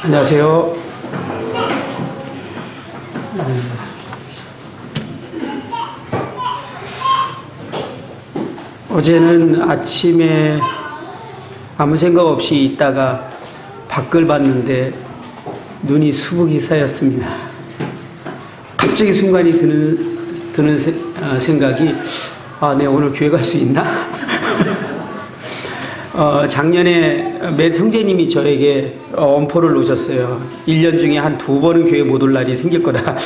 안녕하세요. 어제는 아침에 아무 생각 없이 있다가 밖을 봤는데 눈이 수북이 쌓였습니다. 갑자기 순간이 드는 생각이 내 오늘 교회 갈 수 있나? 작년에 몇 형제님이 저에게 엄포를 놓으셨어요. 1년 중에 한 2번은 교회 못 올 날이 생길 거다.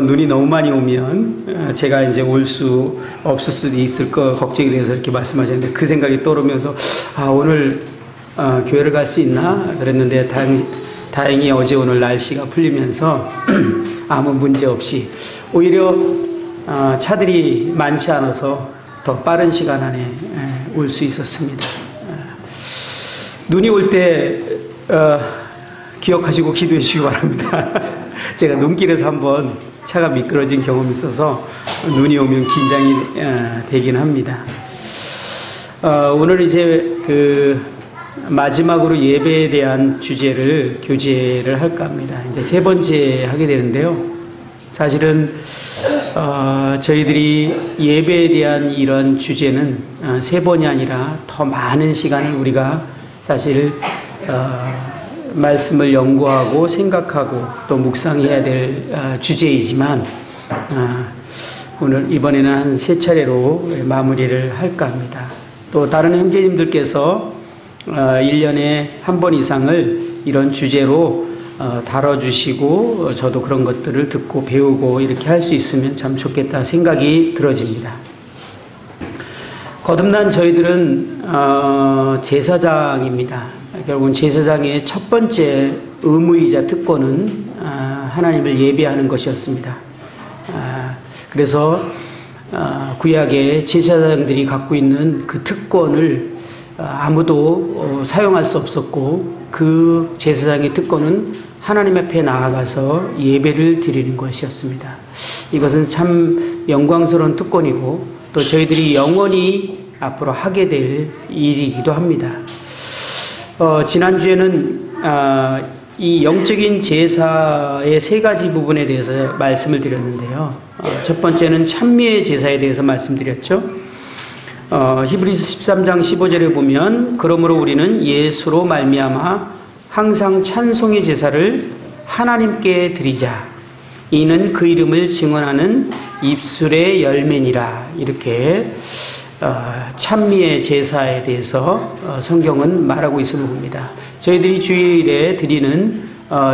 눈이 너무 많이 오면 제가 이제 올 수 없을 수도 있을 거 걱정이 돼서 이렇게 말씀하셨는데, 그 생각이 떠오르면서 오늘 교회를 갈 수 있나 그랬는데 다행히 어제 오늘 날씨가 풀리면서 아무 문제 없이, 오히려 차들이 많지 않아서 더 빠른 시간 안에 올 수 있었습니다. 눈이 올 때 기억하시고 기도해 주시기 바랍니다. 제가 눈길에서 한번 차가 미끄러진 경험이 있어서 눈이 오면 긴장이 되긴 합니다. 오늘 이제 마지막으로 예배에 대한 교제를 할까 합니다. 이제 3번째 하게 되는데요. 사실은 저희들이 예배에 대한 이런 주제는 3번이 아니라 더 많은 시간을 우리가 사실 말씀을 연구하고 생각하고 또 묵상해야 될 주제이지만, 오늘 이번에는 한 3차례로 마무리를 할까 합니다. 또 다른 형제님들께서 1년에 한 번 이상을 이런 주제로 다뤄주시고 저도 그런 것들을 듣고 배우고 이렇게 할 수 있으면 참 좋겠다 생각이 들어집니다. 거듭난 저희들은 제사장입니다. 결국은 제사장의 첫 번째 의무이자 특권은 하나님을 예배하는 것이었습니다. 그래서 구약의 제사장들이 갖고 있는 그 특권을 아무도 사용할 수 없었고, 그 제사장의 특권은 하나님 앞에 나아가서 예배를 드리는 것이었습니다. 이것은 참 영광스러운 특권이고 또 저희들이 영원히 앞으로 하게 될 일이기도 합니다. 지난주에는 이 영적인 제사의 3가지 부분에 대해서 말씀을 드렸는데요. 첫 번째는 찬미의 제사에 대해서 말씀드렸죠. 히브리서 13장 15절에 보면, 그러므로 우리는 예수로 말미암아 항상 찬송의 제사를 하나님께 드리자. 이는 그 이름을 증언하는 입술의 열매니라. 이렇게 찬미의 제사에 대해서 성경은 말하고 있음을 봅니다. 저희들이 주일에 드리는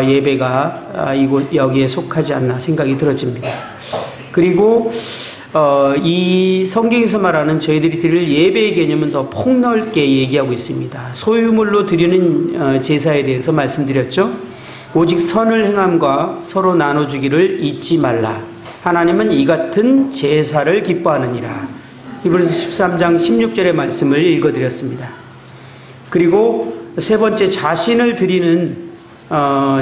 예배가 여기에 속하지 않나 생각이 들어집니다. 그리고 이 성경에서 말하는 저희들이 드릴 예배의 개념은 더 폭넓게 얘기하고 있습니다. 소유물로 드리는 제사에 대해서 말씀드렸죠. 오직 선을 행함과 서로 나눠주기를 잊지 말라. 하나님은 이 같은 제사를 기뻐하느니라. 히브리서 13장 16절의 말씀을 읽어드렸습니다. 그리고 3번째, 자신을 드리는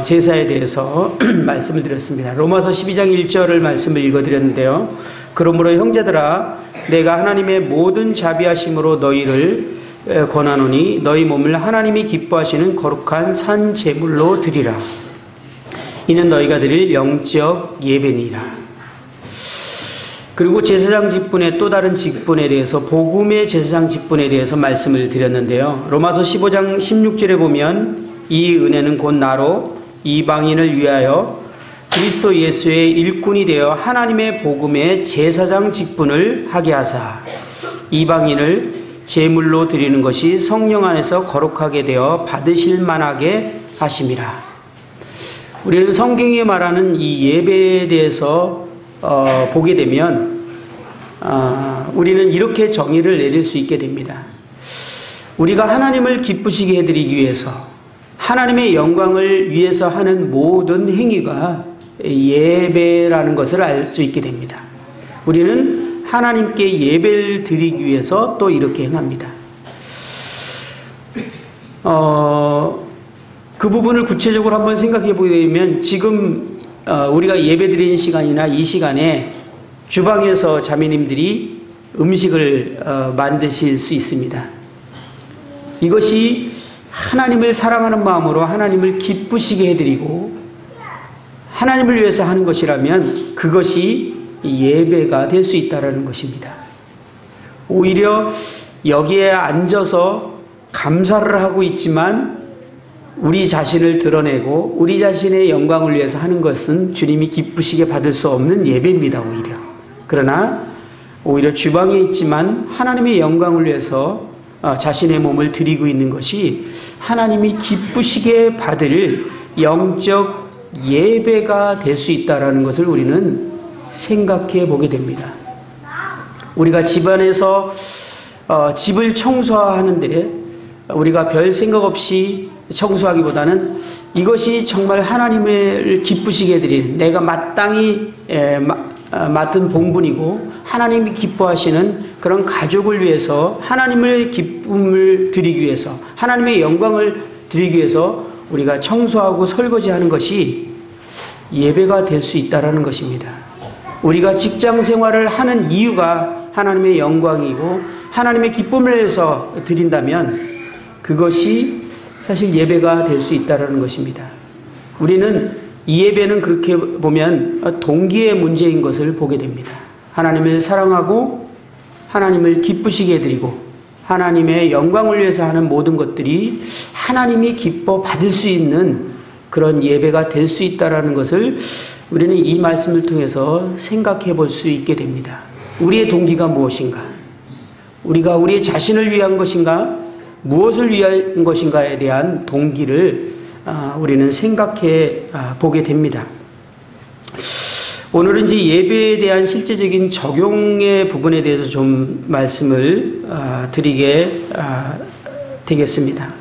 제사에 대해서 말씀을 드렸습니다. 로마서 12장 1절을 말씀을 읽어드렸는데요. 그러므로 형제들아, 내가 하나님의 모든 자비하심으로 너희를 권하노니 너희 몸을 하나님이 기뻐하시는 거룩한 산 제물로 드리라. 이는 너희가 드릴 영적 예배니라. 그리고 제사장 직분의 또 다른 직분에 대해서, 복음의 제사장 직분에 대해서 말씀을 드렸는데요. 로마서 15장 16절에 보면, 이 은혜는 곧 나로 이방인을 위하여 그리스도 예수의 일꾼이 되어 하나님의 복음의 제사장 직분을 하게 하사 이방인을 제물로 드리는 것이 성령 안에서 거룩하게 되어 받으실 만하게 하심이라. 우리는 성경이 말하는 이 예배에 대해서 보게 되면 우리는 이렇게 정의를 내릴 수 있게 됩니다. 우리가 하나님을 기쁘시게 해드리기 위해서, 하나님의 영광을 위해서 하는 모든 행위가 예배라는 것을 알 수 있게 됩니다. 우리는 하나님께 예배를 드리기 위해서 또 이렇게 행합니다. 그 부분을 구체적으로 한번 생각해 보게 되면, 지금 우리가 예배 드리는 시간이나 이 시간에 주방에서 자매님들이 음식을 만드실 수 있습니다. 이것이 하나님을 사랑하는 마음으로 하나님을 기쁘시게 해드리고 하나님을 위해서 하는 것이라면 그것이 예배가 될 수 있다는 것입니다. 오히려 여기에 앉아서 감사를 하고 있지만 우리 자신을 드러내고 우리 자신의 영광을 위해서 하는 것은 주님이 기쁘시게 받을 수 없는 예배입니다. 오히려. 그러나 오히려 주방에 있지만 하나님의 영광을 위해서 자신의 몸을 드리고 있는 것이 하나님이 기쁘시게 받을 영적 예배가 될 수 있다는 것을 우리는 생각해 보게 됩니다. 우리가 집안에서 집을 청소하는데 우리가 별 생각 없이 청소하기보다는 이것이 정말 하나님을 기쁘시게 해드린 내가 마땅히 맡은 본분이고 하나님이 기뻐하시는 그런 가족을 위해서 하나님의 기쁨을 드리기 위해서 하나님의 영광을 드리기 위해서 우리가 청소하고 설거지하는 것이 예배가 될 수 있다는 것입니다. 우리가 직장 생활을 하는 이유가 하나님의 영광이고 하나님의 기쁨을 위해서 드린다면 그것이 사실 예배가 될 수 있다는 것입니다. 우리는 이 예배는 그렇게 보면 동기의 문제인 것을 보게 됩니다. 하나님을 사랑하고 하나님을 기쁘시게 해드리고 하나님의 영광을 위해서 하는 모든 것들이 하나님이 기뻐 받을 수 있는 그런 예배가 될 수 있다는 것을 우리는 이 말씀을 통해서 생각해 볼 수 있게 됩니다. 우리의 동기가 무엇인가? 우리가 우리의 자신을 위한 것인가? 무엇을 위한 것인가에 대한 동기를 우리는 생각해 보게 됩니다. 오늘은 이제 예배에 대한 실제적인 적용의 부분에 대해서 좀 말씀을 드리게 되겠습니다.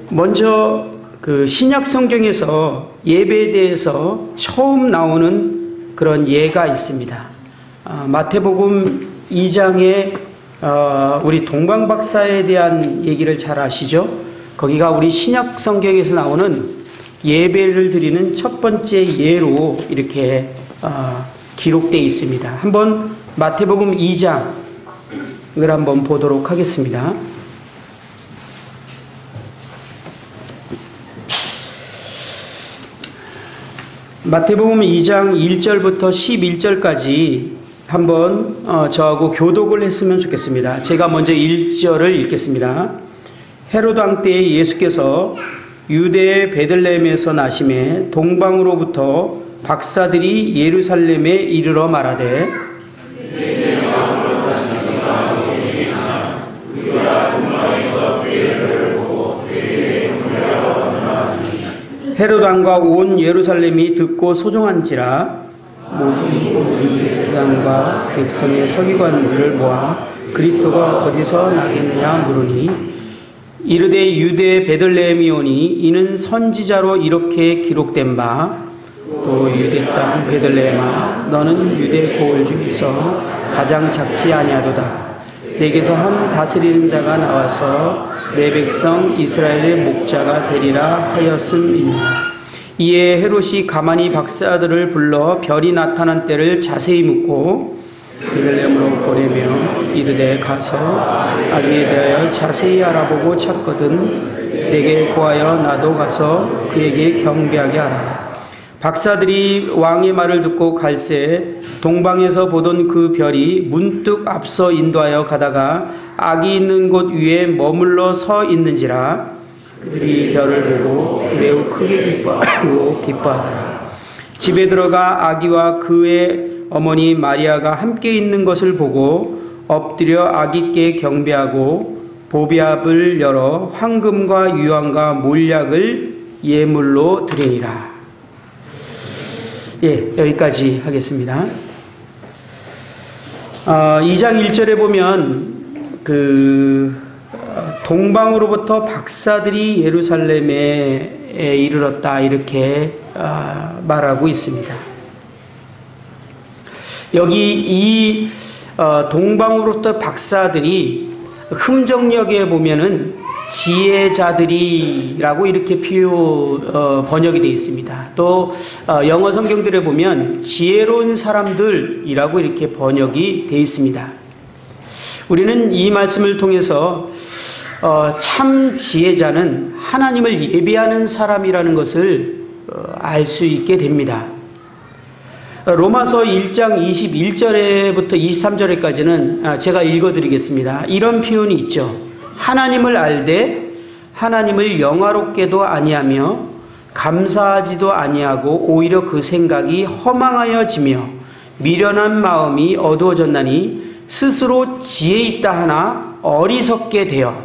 먼저 그 신약 성경에서 예배에 대해서 처음 나오는 그런 예가 있습니다. 마태복음 2장에 우리 동방 박사에 대한 얘기를 잘 아시죠? 거기가 우리 신약 성경에서 나오는 예배를 드리는 첫 번째 예로 이렇게 기록되어 있습니다. 한번 마태복음 2장을 한번 보도록 하겠습니다. 마태복음 2장 1절부터 11절까지 한번 저하고 교독을 했으면 좋겠습니다. 제가 먼저 1절을 읽겠습니다. 헤롯 왕 때에 예수께서 유대의 베들레헴에서 나심에 동방으로부터 박사들이 예루살렘에 이르러 말하되 헤롯 왕과 온 예루살렘이 듣고 소종한지라 모든 유다과 백성의 서기관들을 모아 그리스도가 어디서 나겠느냐 물으니 이르되 유대 베들레헴이오니 이는 선지자로 이렇게 기록된 바 또 유대 땅 베들레헴아 너는 유대 고을 중에서 가장 작지 아니하도다. 내게서 한 다스리는 자가 나와서 내 백성 이스라엘의 목자가 되리라 하였음이니라. 이에 헤롯이 가만히 박사들을 불러 별이 나타난 때를 자세히 묻고 베들레헴으로 보내며 이르되 가서 아기에 대하여 자세히 알아보고 찾거든 내게 고하여 나도 가서 그에게 경배하게 하라. 박사들이 왕의 말을 듣고 갈새 동방에서 보던 그 별이 문득 앞서 인도하여 가다가 아기 있는 곳 위에 머물러 서 있는지라. 그들이 별을 보고 매우 크게 기뻐하고 기뻐하더라. 집에 들어가 아기와 그의 어머니 마리아가 함께 있는 것을 보고 엎드려 아기께 경배하고 보배압을 열어 황금과 유황과 몰약을 예물로 드리니라. 예, 여기까지 하겠습니다. 2장 1절에 보면 동방으로부터 박사들이 예루살렘에 이르렀다 이렇게 말하고 있습니다. 여기 이 동방으로부터 박사들이 흠정역에 보면은 지혜자들이라고 이렇게 번역이 되어 있습니다. 또 영어 성경들에 보면 지혜로운 사람들이라고 이렇게 번역이 되어 있습니다. 우리는 이 말씀을 통해서 참 지혜자는 하나님을 예배하는 사람이라는 것을 알 수 있게 됩니다. 로마서 1장 21절에부터 23절에까지는 제가 읽어드리겠습니다. 이런 표현이 있죠. 하나님을 알되 하나님을 영화롭게도 아니하며 감사하지도 아니하고 오히려 그 생각이 허망하여지며 미련한 마음이 어두워졌나니 스스로 지혜 있다 하나 어리석게 되어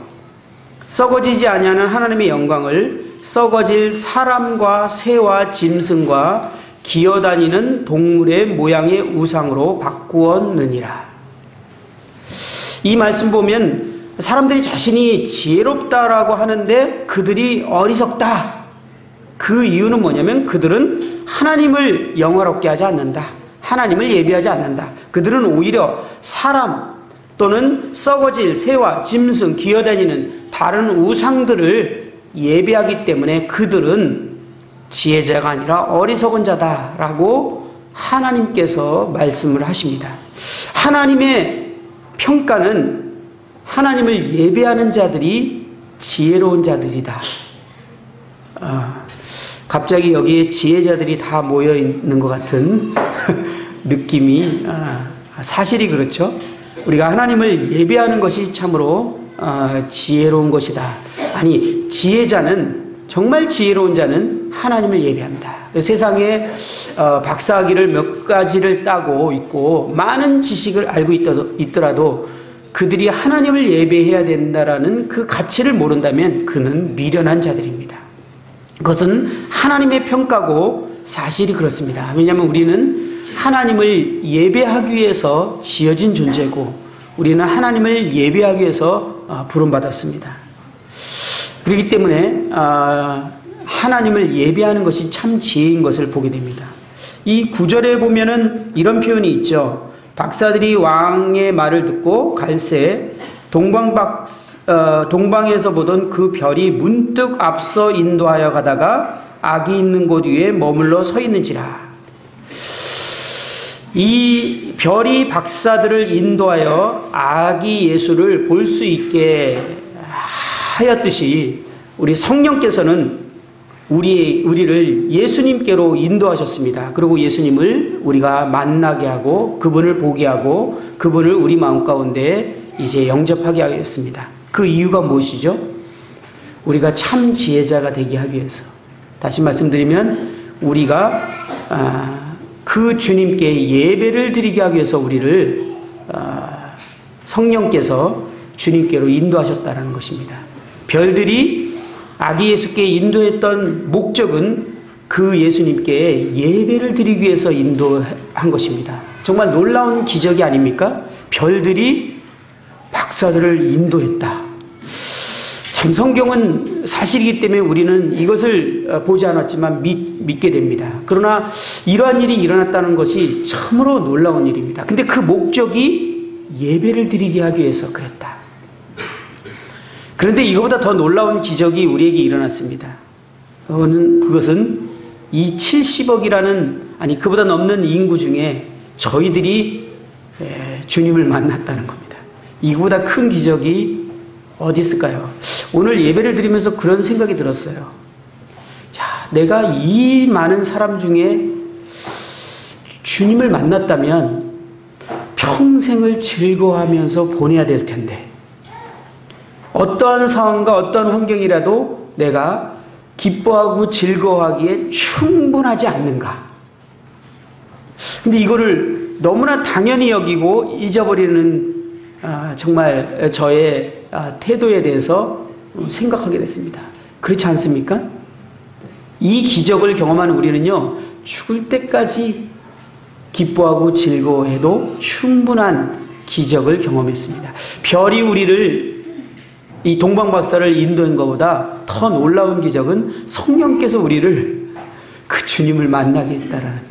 썩어지지 아니하는 하나님의 영광을 썩어질 사람과 새와 짐승과 기어다니는 동물의 모양의 우상으로 바꾸었느니라. 이 말씀 보면 사람들이 자신이 지혜롭다라고 하는데 그들이 어리석다. 그 이유는 뭐냐면 그들은 하나님을 영화롭게 하지 않는다. 하나님을 예배하지 않는다. 그들은 오히려 사람 또는 썩어질 새와 짐승, 기어다니는 다른 우상들을 예배하기 때문에 그들은 지혜자가 아니라 어리석은 자다라고 하나님께서 말씀을 하십니다. 하나님의 평가는 하나님을 예배하는 자들이 지혜로운 자들이다. 갑자기 여기에 지혜자들이 다 모여 있는 것 같은 느낌이 사실이 그렇죠. 우리가 하나님을 예배하는 것이 참으로 지혜로운 것이다. 아니, 지혜자는 정말 지혜로운 자는 하나님을 예배합니다. 세상에 박사학위를 몇 가지를 따고 있고 많은 지식을 알고 있더라도 그들이 하나님을 예배해야 된다라는 그 가치를 모른다면 그는 미련한 자들입니다. 그것은 하나님의 평가고 사실이 그렇습니다. 왜냐하면 우리는 하나님을 예배하기 위해서 지어진 존재고 우리는 하나님을 예배하기 위해서 부름받았습니다. 그렇기 때문에 하나님을 예배하는 것이 참 지혜인 것을 보게 됩니다. 이 9절에 보면은 이런 표현이 있죠. 박사들이 왕의 말을 듣고 갈새 동방에서 보던 그 별이 문득 앞서 인도하여 가다가 악이 있는 곳 위에 머물러 서 있는지라. 이 별이 박사들을 인도하여 아기 예수를 볼 수 있게 하였듯이 우리 성령께서는 우리를 예수님께로 인도하셨습니다. 그리고 예수님을 우리가 만나게 하고 그분을 보게 하고 그분을 우리 마음 가운데 이제 영접하게 하겠습니다. 그 이유가 무엇이죠? 우리가 참 지혜자가 되게 하기 위해서. 다시 말씀드리면 우리가 그 주님께 예배를 드리게 하기 위해서 우리를 성령께서 주님께로 인도하셨다는 것입니다. 별들이 아기 예수께 인도했던 목적은 그 예수님께 예배를 드리기 위해서 인도한 것입니다. 정말 놀라운 기적이 아닙니까? 별들이 박사들을 인도했다. 참 성경은 사실이기 때문에 우리는 이것을 보지 않았지만 믿게 됩니다. 그러나 이러한 일이 일어났다는 것이 참으로 놀라운 일입니다. 근데 그 목적이 예배를 드리게 하기 위해서 그랬다. 그런데 이거보다 더 놀라운 기적이 우리에게 일어났습니다. 그것은 이 70억이라는 아니 그보다 넘는 인구 중에 저희들이 주님을 만났다는 겁니다. 이거보다 큰 기적이 어디 있을까요? 오늘 예배를 드리면서 그런 생각이 들었어요. 자, 내가 이 많은 사람 중에 주님을 만났다면 평생을 즐거워하면서 보내야 될 텐데 어떠한 상황과 어떠한 환경이라도 내가 기뻐하고 즐거워하기에 충분하지 않는가. 근데 이거를 너무나 당연히 여기고 잊어버리는 정말 저의 태도에 대해서 생각하게 됐습니다. 그렇지 않습니까? 이 기적을 경험한 우리는요, 죽을 때까지 기뻐하고 즐거워해도 충분한 기적을 경험했습니다. 별이 우리를 이 동방박사를 인도한 것보다 더 놀라운 기적은 성령께서 우리를 그 주님을 만나게 했다라는.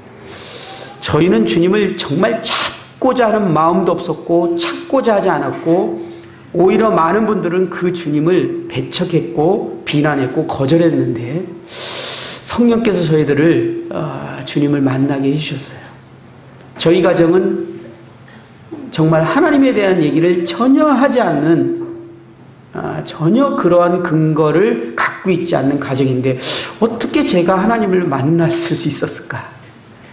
저희는 주님을 정말 찾고자 하는 마음도 없었고 찾고자 하지 않았고 오히려 많은 분들은 그 주님을 배척했고 비난했고 거절했는데 성령께서 저희들을 주님을 만나게 해주셨어요. 저희 가정은 정말 하나님에 대한 얘기를 전혀 하지 않는 전혀 그러한 근거를 갖고 있지 않는 가정인데 어떻게 제가 하나님을 만났을 수 있었을까?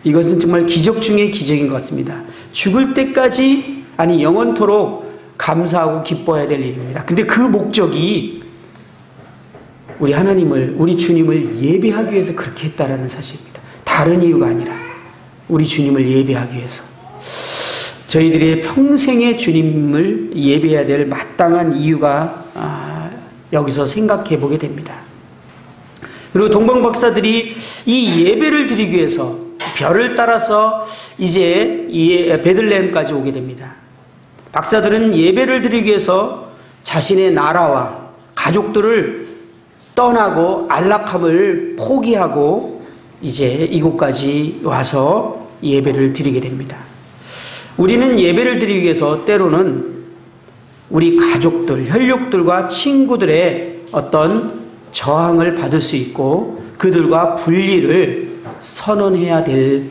이것은 정말 기적 중의 기적인 것 같습니다. 죽을 때까지, 아니 영원토록 감사하고 기뻐해야 될 일입니다. 근데 그 목적이 우리 하나님을, 우리 주님을 예배하기 위해서 그렇게 했다라는 사실입니다. 다른 이유가 아니라 우리 주님을 예배하기 위해서. 저희들의 평생의 주님을 예배해야 될 마땅한 이유가 여기서 생각해 보게 됩니다. 그리고 동방 박사들이 이 예배를 드리기 위해서 별을 따라서 이제 베들레헴까지 오게 됩니다. 박사들은 예배를 드리기 위해서 자신의 나라와 가족들을 떠나고 안락함을 포기하고 이제 이곳까지 와서 예배를 드리게 됩니다. 우리는 예배를 드리기 위해서 때로는 우리 가족들, 혈육들과 친구들의 어떤 저항을 받을 수 있고 그들과 분리를 선언해야 될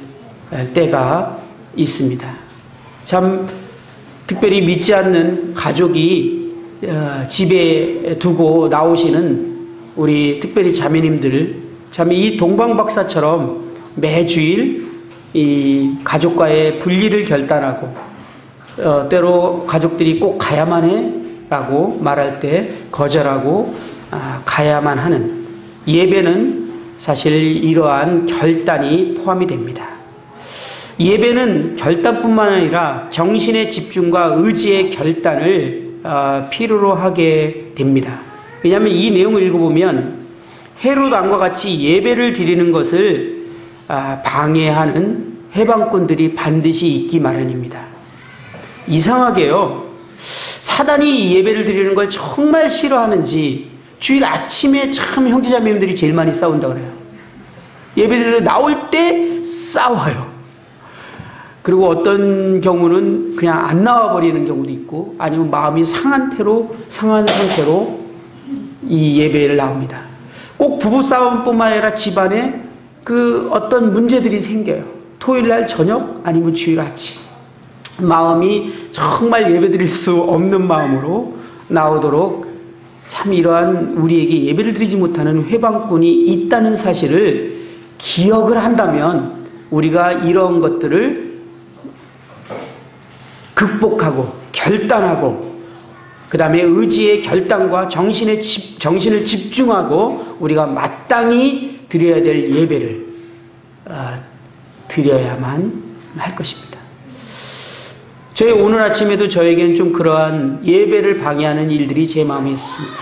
때가 있습니다. 참 특별히 믿지 않는 가족이 집에 두고 나오시는 우리 특별히 자매님들, 참 이 동방박사처럼 매주일 이 가족과의 분리를 결단하고 때로 가족들이 꼭 가야만 해 라고 말할 때 거절하고 가야만 하는 예배는 사실 이러한 결단이 포함이 됩니다. 예배는 결단뿐만 아니라 정신의 집중과 의지의 결단을 필요로 하게 됩니다. 왜냐하면 이 내용을 읽어보면 헤롯 왕과 같이 예배를 드리는 것을 방해하는 해방꾼들이 반드시 있기 마련입니다. 이상하게요, 사단이 이 예배를 드리는 걸 정말 싫어하는지 주일 아침에 참 형제자매님들이 제일 많이 싸운다 그래요. 예배 드리러 나올 때 싸워요. 그리고 어떤 경우는 그냥 안 나와버리는 경우도 있고 아니면 마음이 상한 상태로 이 예배를 나옵니다. 꼭 부부싸움뿐만 아니라 집안에 그 어떤 문제들이 생겨요. 토요일날 저녁 아니면 주일 아침 마음이 정말 예배드릴 수 없는 마음으로 나오도록 참 이러한 우리에게 예배를 드리지 못하는 회방꾼이 있다는 사실을 기억을 한다면 우리가 이런 것들을 극복하고 결단하고 그 다음에 의지의 결단과 정신을 집중하고 우리가 마땅히 드려야 될 예배를 드려야만 할 것입니다. 저희 오늘 아침에도 저에게는 좀 그러한 예배를 방해하는 일들이 제 마음에 있었습니다.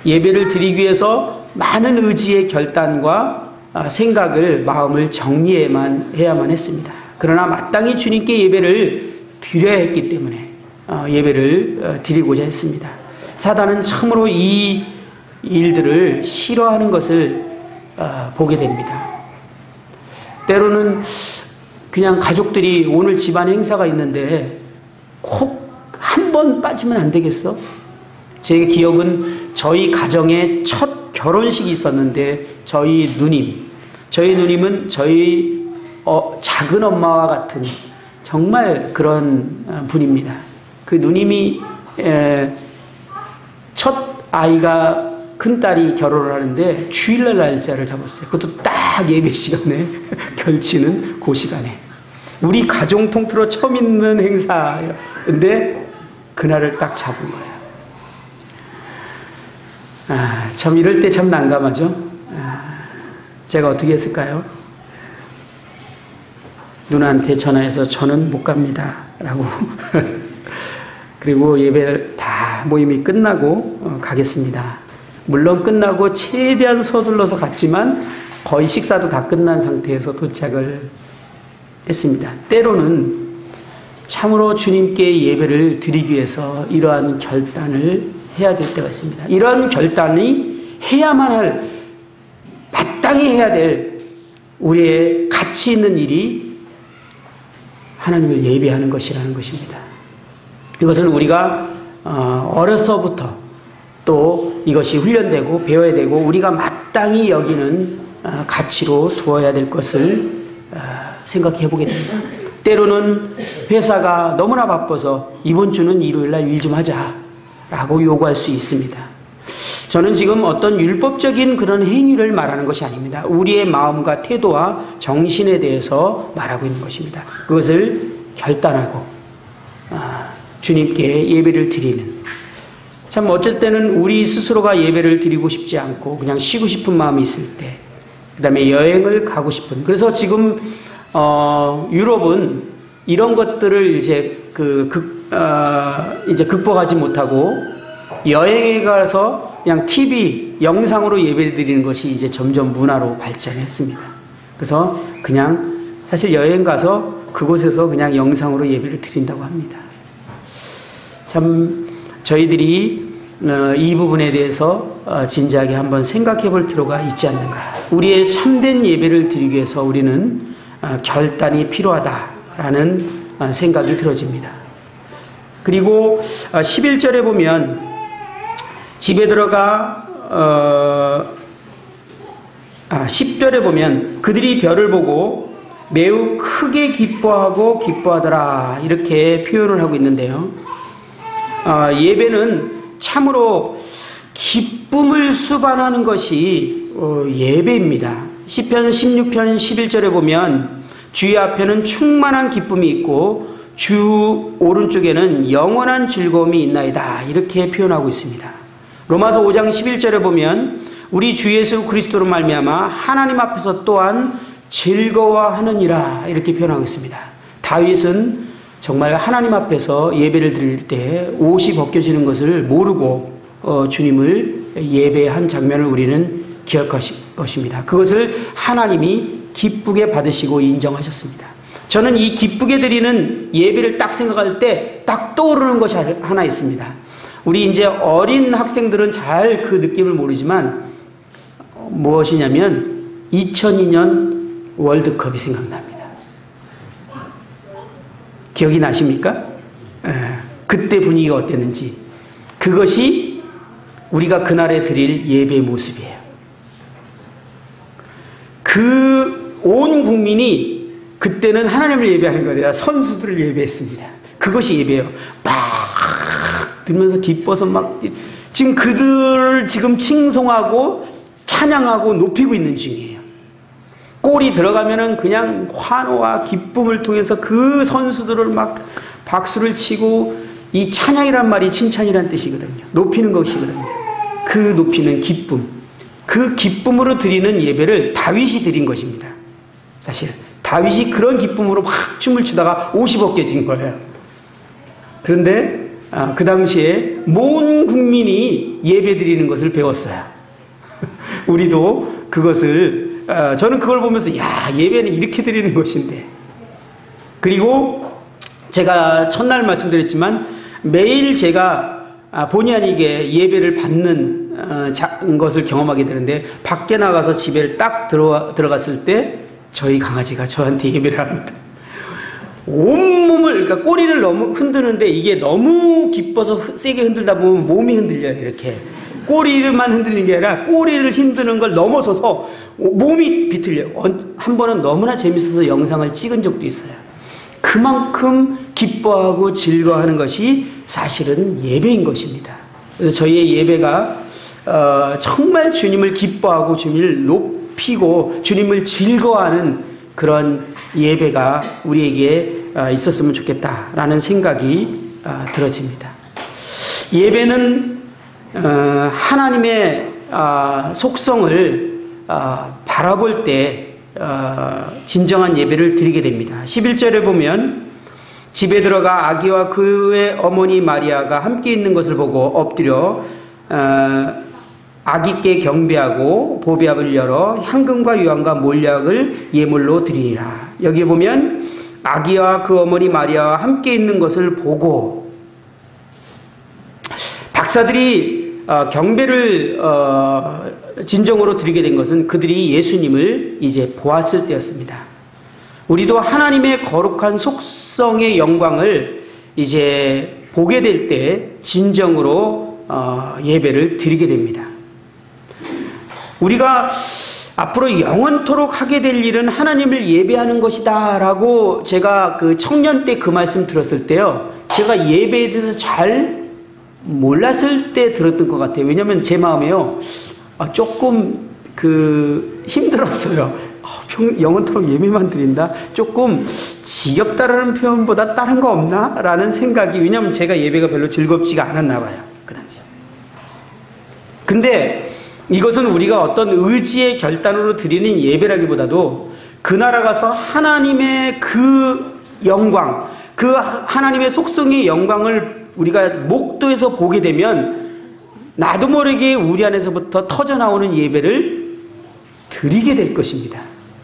예배를 드리기 위해서 많은 의지의 결단과 생각을 마음을 정리해야만 했습니다. 그러나 마땅히 주님께 예배를 드려야 했기 때문에 예배를 드리고자 했습니다. 사단은 참으로 이 일들을 싫어하는 것을 보게 됩니다. 때로는 그냥 가족들이 오늘 집안 행사가 있는데 꼭 한 번 빠지면 안 되겠어? 제 기억은 저희 가정에 첫 결혼식이 있었는데 저희 누님은 저희 작은 엄마와 같은 정말 그런 분입니다. 그 누님이 첫 아이가 큰딸이 결혼을 하는데 주일날 날짜를 잡았어요. 그것도 딱 예배 시간에 결치는 그 시간에 우리 가정 통틀어 처음 있는 행사였는데 그날을 딱 잡은 거예요. 참 이럴 때 참 난감하죠. 제가 어떻게 했을까요? 누나한테 전화해서 저는 못 갑니다 라고 그리고 예배 다 모임이 끝나고 가겠습니다. 물론 끝나고 최대한 서둘러서 갔지만 거의 식사도 다 끝난 상태에서 도착을 했습니다. 때로는 참으로 주님께 예배를 드리기 위해서 이러한 결단을 해야 될 때가 있습니다. 이러한 결단이 마땅히 해야 될 우리의 가치 있는 일이 하나님을 예배하는 것이라는 것입니다. 이것은 우리가 어려서부터 또 이것이 훈련되고 배워야 되고 우리가 마땅히 여기는 가치로 두어야 될 것을 생각해 보게 됩니다. 때로는 회사가 너무나 바빠서 이번 주는 일요일날 일 좀 하자 라고 요구할 수 있습니다. 저는 지금 어떤 율법적인 그런 행위를 말하는 것이 아닙니다. 우리의 마음과 태도와 정신에 대해서 말하고 있는 것입니다. 그것을 결단하고 주님께 예배를 드리는, 참 어쩔 때는 우리 스스로가 예배를 드리고 싶지 않고 그냥 쉬고 싶은 마음이 있을 때, 그 다음에 여행을 가고 싶은, 그래서 지금 유럽은 이런 것들을 이제 이제 극복하지 못하고 여행에 가서 그냥 TV 영상으로 예배를 드리는 것이 이제 점점 문화로 발전했습니다. 그래서 그냥 사실 여행 가서 그곳에서 그냥 영상으로 예배를 드린다고 합니다. 참 저희들이 이 부분에 대해서 진지하게 한번 생각해 볼 필요가 있지 않는가. 우리의 참된 예배를 드리기 위해서 우리는 결단이 필요하다라는 생각이 들어집니다. 그리고 11절에 보면 집에 들어가 10절에 보면 그들이 별을 보고 매우 크게 기뻐하고 기뻐하더라, 이렇게 표현을 하고 있는데요. 예배는 참으로 기쁨을 수반하는 것이 예배입니다. 시편 16편 11절에 보면 주의 앞에는 충만한 기쁨이 있고 주 오른쪽에는 영원한 즐거움이 있나이다, 이렇게 표현하고 있습니다. 로마서 5장 11절에 보면 우리 주 예수 그리스도로 말미암아 하나님 앞에서 또한 즐거워하느니라, 이렇게 표현하고 있습니다. 다윗은 정말 하나님 앞에서 예배를 드릴 때 옷이 벗겨지는 것을 모르고 주님을 예배한 장면을 우리는 기억할 것입니다. 그것을 하나님이 기쁘게 받으시고 인정하셨습니다. 저는 이 기쁘게 드리는 예배를 딱 생각할 때 딱 떠오르는 것이 하나 있습니다. 우리 이제 어린 학생들은 잘 그 느낌을 모르지만 무엇이냐면 2002년 월드컵이 생각납니다. 기억이 나십니까? 그때 분위기가 어땠는지. 그것이 우리가 그날에 드릴 예배의 모습이에요. 그 온 국민이 그때는 하나님을 예배하는 거 아니라 선수들을 예배했습니다. 그것이 예배예요. 막 들면서 기뻐서 막 지금 그들을 지금 칭송하고 찬양하고 높이고 있는 중이에요. 골이 들어가면은 그냥 환호와 기쁨을 통해서 그 선수들을 막 박수를 치고, 이 찬양이란 말이 칭찬이란 뜻이거든요. 높이는 것이거든요. 그 높이는 기쁨, 그 기쁨으로 드리는 예배를 다윗이 드린 것입니다. 사실 다윗이 그런 기쁨으로 막 춤을 추다가 옷이 벗겨진 거예요. 그런데 그 당시에 모든 국민이 예배 드리는 것을 배웠어요. 우리도 그것을 저는 그걸 보면서 야, 예배는 이렇게 드리는 것인데. 그리고 제가 첫날 말씀드렸지만 매일 제가 본의 아니게 예배를 받는 것을 경험하게 되는데, 밖에 나가서 집에 딱 들어갔을 때 저희 강아지가 저한테 예배를 합니다. 온몸을, 그러니까 꼬리를 너무 흔드는데 이게 너무 기뻐서 세게 흔들다 보면 몸이 흔들려요. 이렇게 꼬리를만 흔드는 게 아니라 꼬리를 흔드는 걸 넘어서서 몸이 비틀려요. 한 번은 너무나 재밌어서 영상을 찍은 적도 있어요. 그만큼 기뻐하고 즐거워하는 것이 사실은 예배인 것입니다. 그래서 저희의 예배가 정말 주님을 기뻐하고 주님을 높이고 주님을 즐거워하는 그런 예배가 우리에게 있었으면 좋겠다라는 생각이 들어집니다. 예배는 하나님의 속성을 바라볼 때 진정한 예배를 드리게 됩니다. 11절에 보면 집에 들어가 아기와 그의 어머니 마리아가 함께 있는 것을 보고 엎드려 아기께 경배하고 보배압을 열어 향금과 유황과 몰약을 예물로 드리니라. 여기에 보면 아기와 그 어머니 마리아와 함께 있는 것을 보고, 박사들이 경배를 진정으로 드리게 된 것은 그들이 예수님을 이제 보았을 때였습니다. 우리도 하나님의 거룩한 속성의 영광을 이제 보게 될 때 진정으로 예배를 드리게 됩니다. 우리가 앞으로 영원토록 하게 될 일은 하나님을 예배하는 것이다 라고 제가 그 청년 때 그 말씀 들었을 때요, 제가 예배에 대해서 잘 몰랐을 때 들었던 것 같아요. 왜냐하면 제 마음에요, 조금 힘들었어요. 영원토록 예배만 드린다? 조금 지겹다라는 표현보다 다른 거 없나? 라는 생각이, 왜냐하면 제가 예배가 별로 즐겁지가 않았나 봐요, 그 당시에. 근데 이것은 우리가 어떤 의지의 결단으로 드리는 예배라기보다도 그 나라 가서 하나님의 그 영광, 그 하나님의 속성의 영광을 우리가 목도에서 보게 되면 나도 모르게 우리 안에서부터 터져나오는 예배를 드리게 될 것입니다.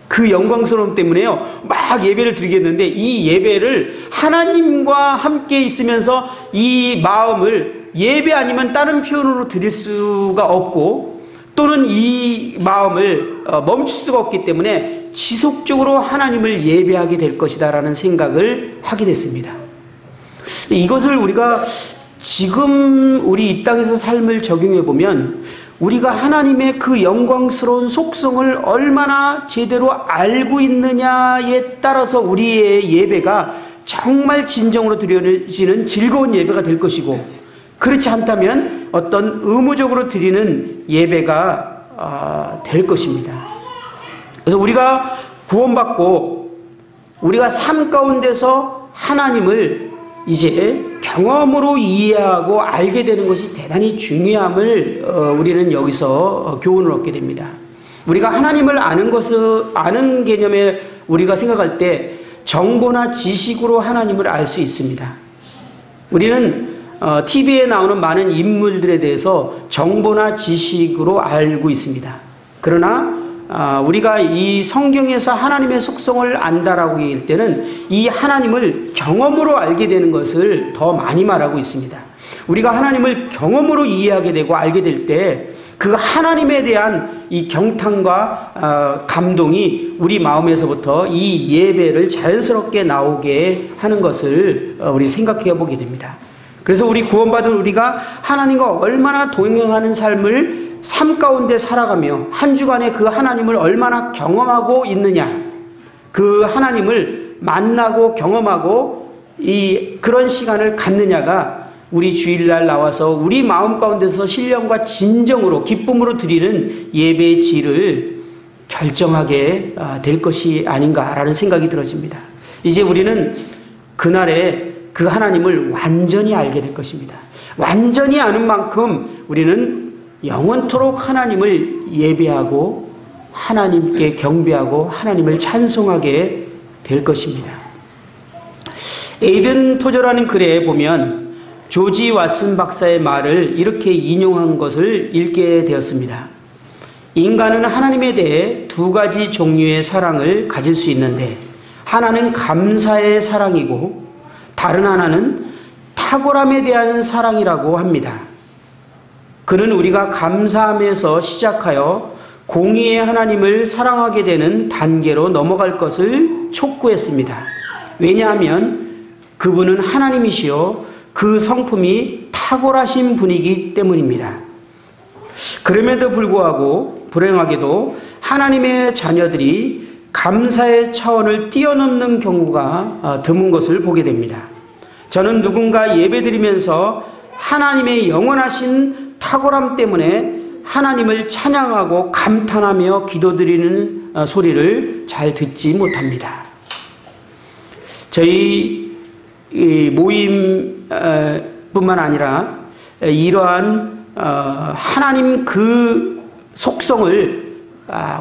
그 영광스러움 때문에요, 막 예배를 드리겠는데, 이 예배를 하나님과 함께 있으면서 이 마음을 예배 아니면 다른 표현으로 드릴 수가 없고, 또는 이 마음을 멈출 수가 없기 때문에 지속적으로 하나님을 예배하게 될 것이다 라는 생각을 하게 됐습니다. 이것을 우리가 지금 우리 이 땅에서 삶을 적용해 보면, 우리가 하나님의 그 영광스러운 속성을 얼마나 제대로 알고 있느냐에 따라서 우리의 예배가 정말 진정으로 드려지는 즐거운 예배가 될 것이고, 그렇지 않다면 어떤 의무적으로 드리는 예배가 될 것입니다. 그래서 우리가 구원받고 우리가 삶 가운데서 하나님을 이제 경험으로 이해하고 알게 되는 것이 대단히 중요함을 우리는 여기서 교훈을 얻게 됩니다. 우리가 하나님을 아는 개념에 우리가 생각할 때 정보나 지식으로 하나님을 알 수 있습니다. 우리는 TV에 나오는 많은 인물들에 대해서 정보나 지식으로 알고 있습니다. 그러나 우리가 이 성경에서 하나님의 속성을 안다라고 얘기할 때는 이 하나님을 경험으로 알게 되는 것을 더 많이 말하고 있습니다. 우리가 하나님을 경험으로 이해하게 되고 알게 될 때 그 하나님에 대한 이 경탄과 감동이 우리 마음에서부터 이 예배를 자연스럽게 나오게 하는 것을 우리 생각해 보게 됩니다. 그래서 우리 구원받은 우리가 하나님과 얼마나 동행하는 삶 가운데 살아가며 한 주간에 그 하나님을 얼마나 경험하고 있느냐, 그 하나님을 만나고 경험하고 그런 시간을 갖느냐가 우리 주일날 나와서 우리 마음 가운데서 신령과 진정으로 기쁨으로 드리는 예배의 질을 결정하게 될 것이 아닌가라는 생각이 들어집니다. 이제 우리는 그날에 그 하나님을 완전히 알게 될 것입니다. 완전히 아는 만큼 우리는 영원토록 하나님을 예배하고 하나님께 경배하고 하나님을 찬송하게 될 것입니다. 에이든 토저라는 글에 보면 조지 왓슨 박사의 말을 이렇게 인용한 것을 읽게 되었습니다. 인간은 하나님에 대해 두 가지 종류의 사랑을 가질 수 있는데, 하나는 감사의 사랑이고 다른 하나는 탁월함에 대한 사랑이라고 합니다. 그는 우리가 감사함에서 시작하여 공의의 하나님을 사랑하게 되는 단계로 넘어갈 것을 촉구했습니다. 왜냐하면 그분은 하나님이시요 그 성품이 탁월하신 분이기 때문입니다. 그럼에도 불구하고 불행하게도 하나님의 자녀들이 감사의 차원을 뛰어넘는 경우가 드문 것을 보게 됩니다. 저는 누군가 예배드리면서 하나님의 영원하신 탁월함 때문에 하나님을 찬양하고 감탄하며 기도드리는 소리를 잘 듣지 못합니다. 저희 모임 뿐만 아니라 이러한 하나님 그 속성을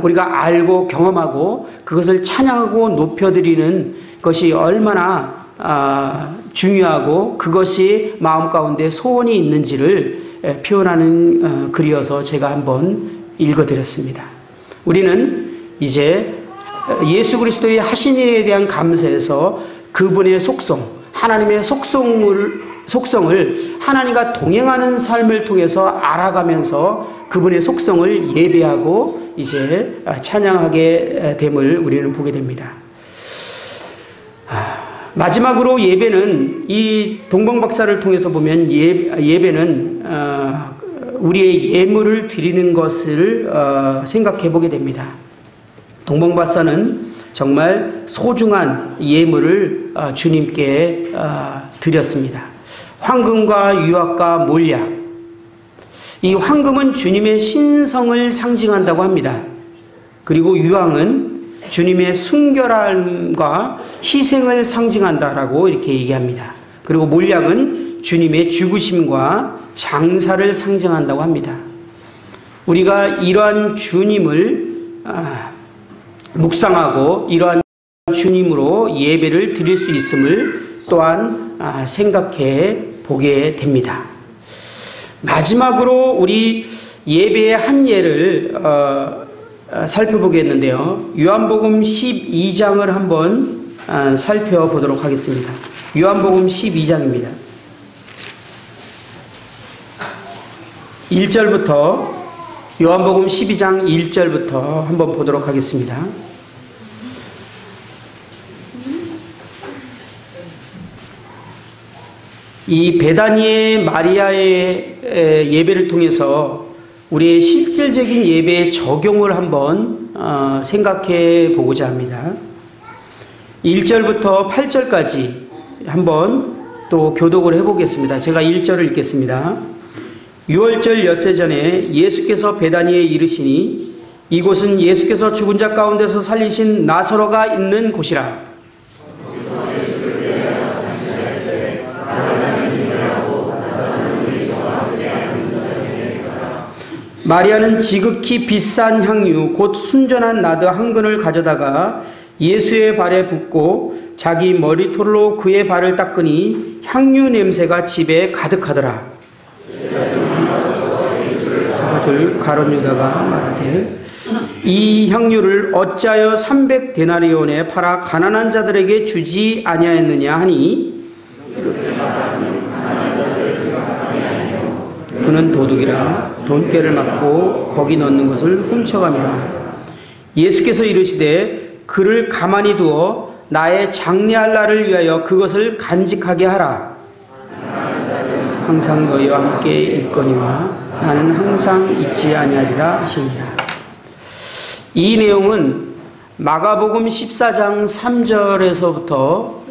우리가 알고 경험하고 그것을 찬양하고 높여드리는 것이 얼마나 중요하고 그것이 마음 가운데 소원이 있는지를 표현하는 글이어서 제가 한번 읽어드렸습니다. 우리는 이제 예수 그리스도의 하신 일에 대한 감사에서 그분의 속성, 하나님의 속성을 하나님과 동행하는 삶을 통해서 알아가면서 그분의 속성을 예배하고 이제 찬양하게 됨을 우리는 보게 됩니다. 마지막으로 예배는 이 동방박사를 통해서 보면 예배는 우리의 예물을 드리는 것을 생각해 보게 됩니다. 동방박사는 정말 소중한 예물을 주님께 드렸습니다. 황금과 유압과 몰약. 이 황금은 주님의 신성을 상징한다고 합니다. 그리고 유황은 주님의 순결함과 희생을 상징한다라고 이렇게 얘기합니다. 그리고 몰약은 주님의 죽으심과 장사를 상징한다고 합니다. 우리가 이러한 주님을 묵상하고 이러한 주님으로 예배를 드릴 수 있음을 또한 생각해 보게 됩니다. 마지막으로 우리 예배의 한 예를 살펴보겠는데요. 요한복음 12장을 한번 살펴보도록 하겠습니다. 요한복음 12장입니다. 1절부터 요한복음 12장 1절부터 한번 보도록 하겠습니다. 이 베다니의 마리아의 예배를 통해서 우리의 실질적인 예배의 적용을 한번 생각해 보고자 합니다. 1절부터 8절까지 한번 또 교독을 해보겠습니다. 제가 1절을 읽겠습니다. 6월절 엿새 전에 예수께서 베다니에 이르시니 이곳은 예수께서 죽은 자 가운데서 살리신 나사로가 있는 곳이라. 마리아는 지극히 비싼 향유 곧 순전한 나드 한 근을 가져다가 예수의 발에 붓고 자기 머리털로 그의 발을 닦으니 향유 냄새가 집에 가득하더라. 가룟 유다가 말하되 이 향유를 어찌하여 300데나리온에 팔아 가난한 자들에게 주지 아니하였느냐 하니 그는 도둑이라 돈깨를 맞고 거기 넣는 것을 훔쳐가미라. 예수께서 이르시되 그를 가만히 두어 나의 장례할 날을 위하여 그것을 간직하게 하라. 항상 너희와 함께 있거니와 나는 항상 잊지 아니하리라 하시니라. 이 내용은 마가복음 14장 3절에서부터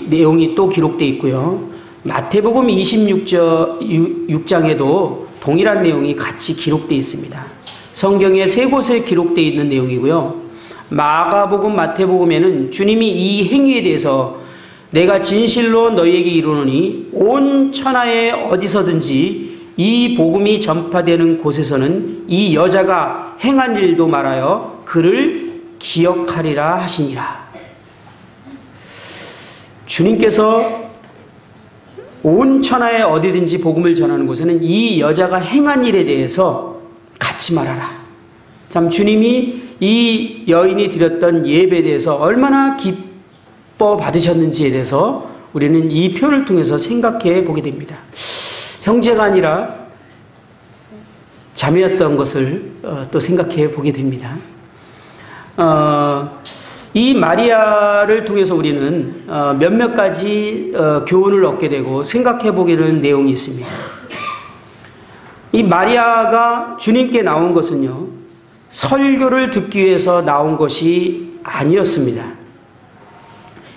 내용이 또 기록되어 있고요. 마태복음 26장에도 동일한 내용이 같이 기록되어 있습니다. 성경에 세 곳에 기록되어 있는 내용이고요. 마가복음, 마태복음에는 주님이 이 행위에 대해서 내가 진실로 너희에게 이르노니 온 천하에 어디서든지 이 복음이 전파되는 곳에서는 이 여자가 행한 일도 말하여 그를 기억하리라 하시니라. 주님께서 온 천하에 어디든지 복음을 전하는 곳에는 이 여자가 행한 일에 대해서 같이 말하라. 참 주님이 이 여인이 드렸던 예배에 대해서 얼마나 기뻐 받으셨는지에 대해서 우리는 이 표현을 통해서 생각해 보게 됩니다. 형제가 아니라 자매였던 것을 또 생각해 보게 됩니다. 이 마리아를 통해서 우리는 몇몇 가지 교훈을 얻게 되고 생각해 보게 되는 내용이 있습니다. 이 마리아가 주님께 나온 것은요, 설교를 듣기 위해서 나온 것이 아니었습니다.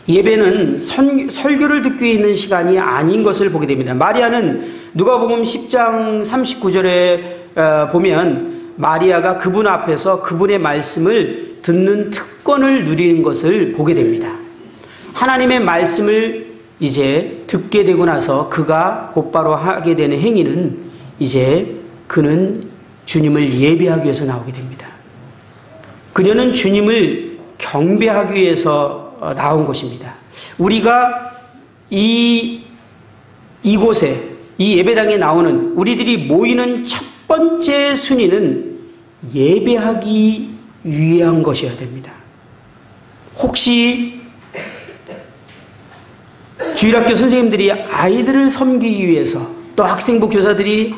예배는 설교를 듣기 위해 있는 시간이 아닌 것을 보게 됩니다. 마리아는 누가복음 10장 39절에 보면 마리아가 그분 앞에서 그분의 말씀을 듣는 특권을 누리는 것을 보게 됩니다. 하나님의 말씀을 이제 듣게 되고 나서 그가 곧바로 하게 되는 행위는 이제 그는 주님을 예배하기 위해서 나오게 됩니다. 그녀는 주님을 경배하기 위해서 나온 것입니다. 우리가 이곳에 이 예배당에 나오는 우리들이 모이는 첫 번째 순위는 예배하기 위한 것이어야 됩니다. 혹시 주일학교 선생님들이 아이들을 섬기기 위해서 또 학생부 교사들이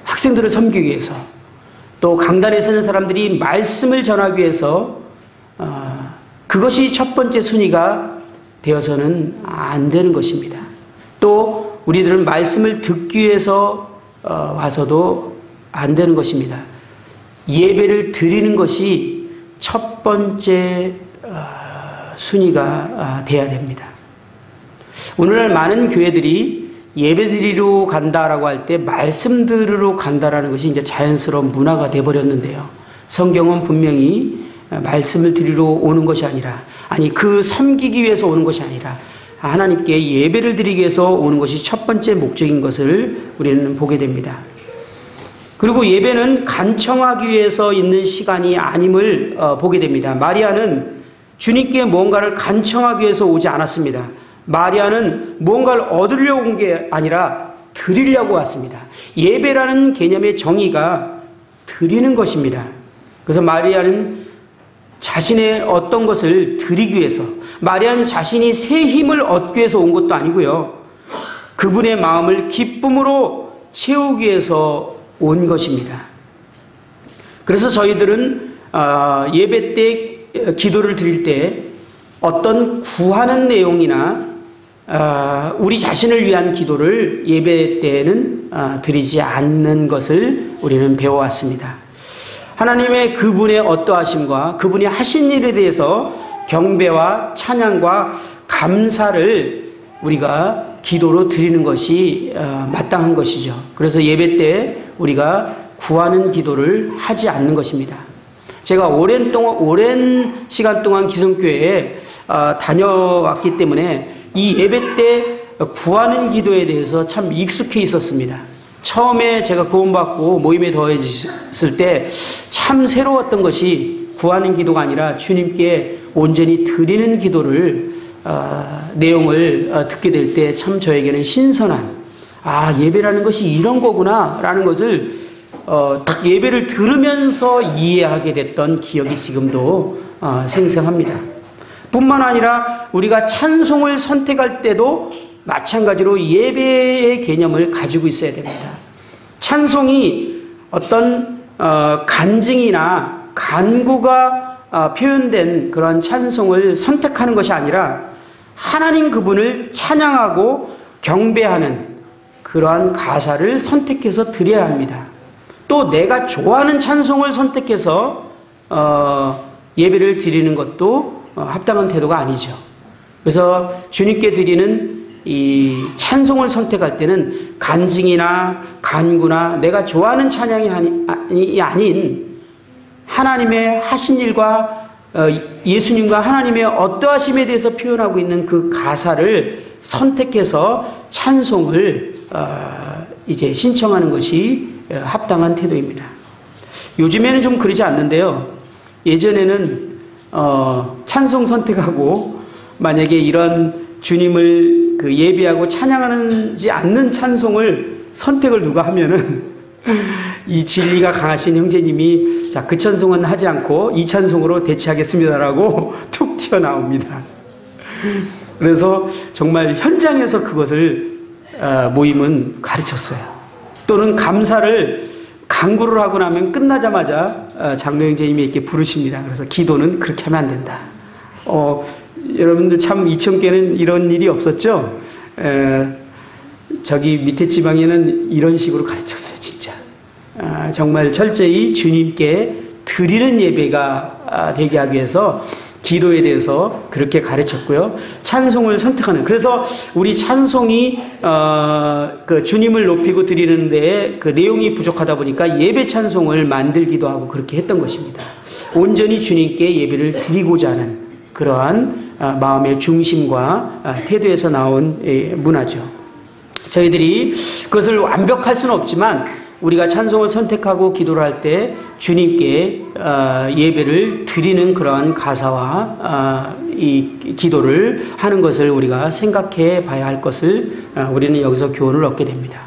학생들을 섬기기 위해서 또 강단에 서는 사람들이 말씀을 전하기 위해서 그것이 첫 번째 순위가 되어서는 안 되는 것입니다. 또 우리들은 말씀을 듣기 위해서 와서도 안 되는 것입니다. 예배를 드리는 것이 첫 번째 순위가 돼야 됩니다. 오늘날 많은 교회들이 예배드리러 간다라고 할 때 말씀 들으러 간다라는 것이 이제 자연스러운 문화가 되어버렸는데요. 성경은 분명히 말씀을 드리러 오는 것이 아니라, 아니 그 섬기기 위해서 오는 것이 아니라 하나님께 예배를 드리기 위해서 오는 것이 첫 번째 목적인 것을 우리는 보게 됩니다. 그리고 예배는 간청하기 위해서 있는 시간이 아님을 보게 됩니다. 마리아는 주님께 뭔가를 간청하기 위해서 오지 않았습니다. 마리아는 뭔가를 얻으려고 온 게 아니라 드리려고 왔습니다. 예배라는 개념의 정의가 드리는 것입니다. 그래서 마리아는 자신의 어떤 것을 드리기 위해서, 마리아는 자신이 새 힘을 얻기 위해서 온 것도 아니고요. 그분의 마음을 기쁨으로 채우기 위해서 온 것입니다. 그래서 저희들은 예배 때 기도를 드릴 때 어떤 구하는 내용이나 우리 자신을 위한 기도를 예배 때에는 드리지 않는 것을 우리는 배워왔습니다. 하나님의 그분의 어떠하심과 그분이 하신 일에 대해서 경배와 찬양과 감사를 우리가 기도로 드리는 것이 마땅한 것이죠. 그래서 예배 때 우리가 구하는 기도를 하지 않는 것입니다. 제가 오랜 시간 동안 기성교회에 다녀왔기 때문에 이 예배 때 구하는 기도에 대해서 참 익숙해 있었습니다. 처음에 제가 구원받고 모임에 더해졌을 때 참 새로웠던 것이 구하는 기도가 아니라 주님께 온전히 드리는 기도를 내용을 듣게 될 때 참 저에게는 신선한, 예배라는 것이 이런 거구나 라는 것을 딱 예배를 들으면서 이해하게 됐던 기억이 지금도 생생합니다. 뿐만 아니라 우리가 찬송을 선택할 때도 마찬가지로 예배의 개념을 가지고 있어야 됩니다. 찬송이 어떤 간증이나 간구가 표현된 그런 찬송을 선택하는 것이 아니라 하나님 그분을 찬양하고 경배하는 그러한 가사를 선택해서 드려야 합니다. 또 내가 좋아하는 찬송을 선택해서 예배를 드리는 것도 합당한 태도가 아니죠. 그래서 주님께 드리는 이 찬송을 선택할 때는 간증이나 간구나 내가 좋아하는 찬양이 아닌 하나님의 하신 일과 예수님과 하나님의 어떠하심에 대해서 표현하고 있는 그 가사를 선택해서 찬송을 이제 신청하는 것이 합당한 태도입니다. 요즘에는 좀 그러지 않는데요. 예전에는 찬송 선택하고 만약에 이런 주님을 예배하고 찬양하지 않는 찬송을 선택을 누가 하면은 이 진리가 강하신 형제님이 자, 그 찬송은 하지 않고 이 찬송으로 대체하겠습니다라고 툭 튀어나옵니다. 그래서 정말 현장에서 그것을 모임은 가르쳤어요. 또는 감사를 간구를 하고 나면 끝나자마자 장로 형제님이 이렇게 부르십니다. 그래서 기도는 그렇게 하면 안 된다. 여러분들 참 이천교회는 이런 일이 없었죠? 저기 밑에 지방에는 이런 식으로 가르쳤어요, 진짜. 정말 철저히 주님께 드리는 예배가 되게 하기 위해서 기도에 대해서 그렇게 가르쳤고요. 찬송을 선택하는. 그래서 우리 찬송이 그 주님을 높이고 드리는 데에 그 내용이 부족하다 보니까 예배 찬송을 만들기도 하고 그렇게 했던 것입니다. 온전히 주님께 예배를 드리고자 하는 그러한 마음의 중심과 태도에서 나온 문화죠. 저희들이 그것을 완벽할 수는 없지만 우리가 찬송을 선택하고 기도를 할 때 주님께 예배를 드리는 그러한 가사와 이 기도를 하는 것을 우리가 생각해 봐야 할 것을 우리는 여기서 교훈을 얻게 됩니다.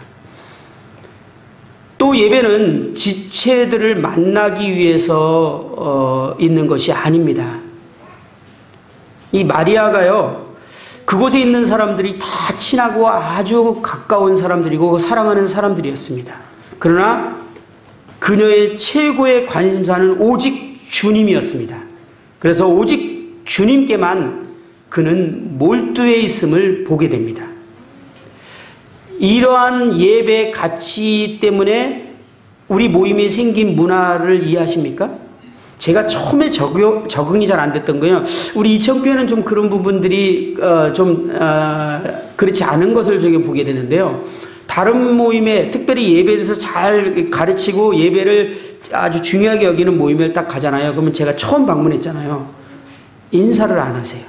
또 예배는 지체들을 만나기 위해서 있는 것이 아닙니다. 이 마리아가요, 그곳에 있는 사람들이 다 친하고 아주 가까운 사람들이고 사랑하는 사람들이었습니다. 그러나 그녀의 최고의 관심사는 오직 주님이었습니다. 그래서 오직 주님께만 그는 몰두해 있음을 보게 됩니다. 이러한 예배 가치 때문에 우리 모임이 생긴 문화를 이해하십니까? 제가 처음에 적응이 잘 안 됐던 거예요. 우리 이천교회는 좀 그런 부분들이 그렇지 않은 것을 저기 보게 되는데요. 다른 모임에 특별히 예배에 대해서 잘 가르치고 예배를 아주 중요하게 여기는 모임을 딱 가잖아요. 그러면 제가 처음 방문했잖아요. 인사를 안 하세요.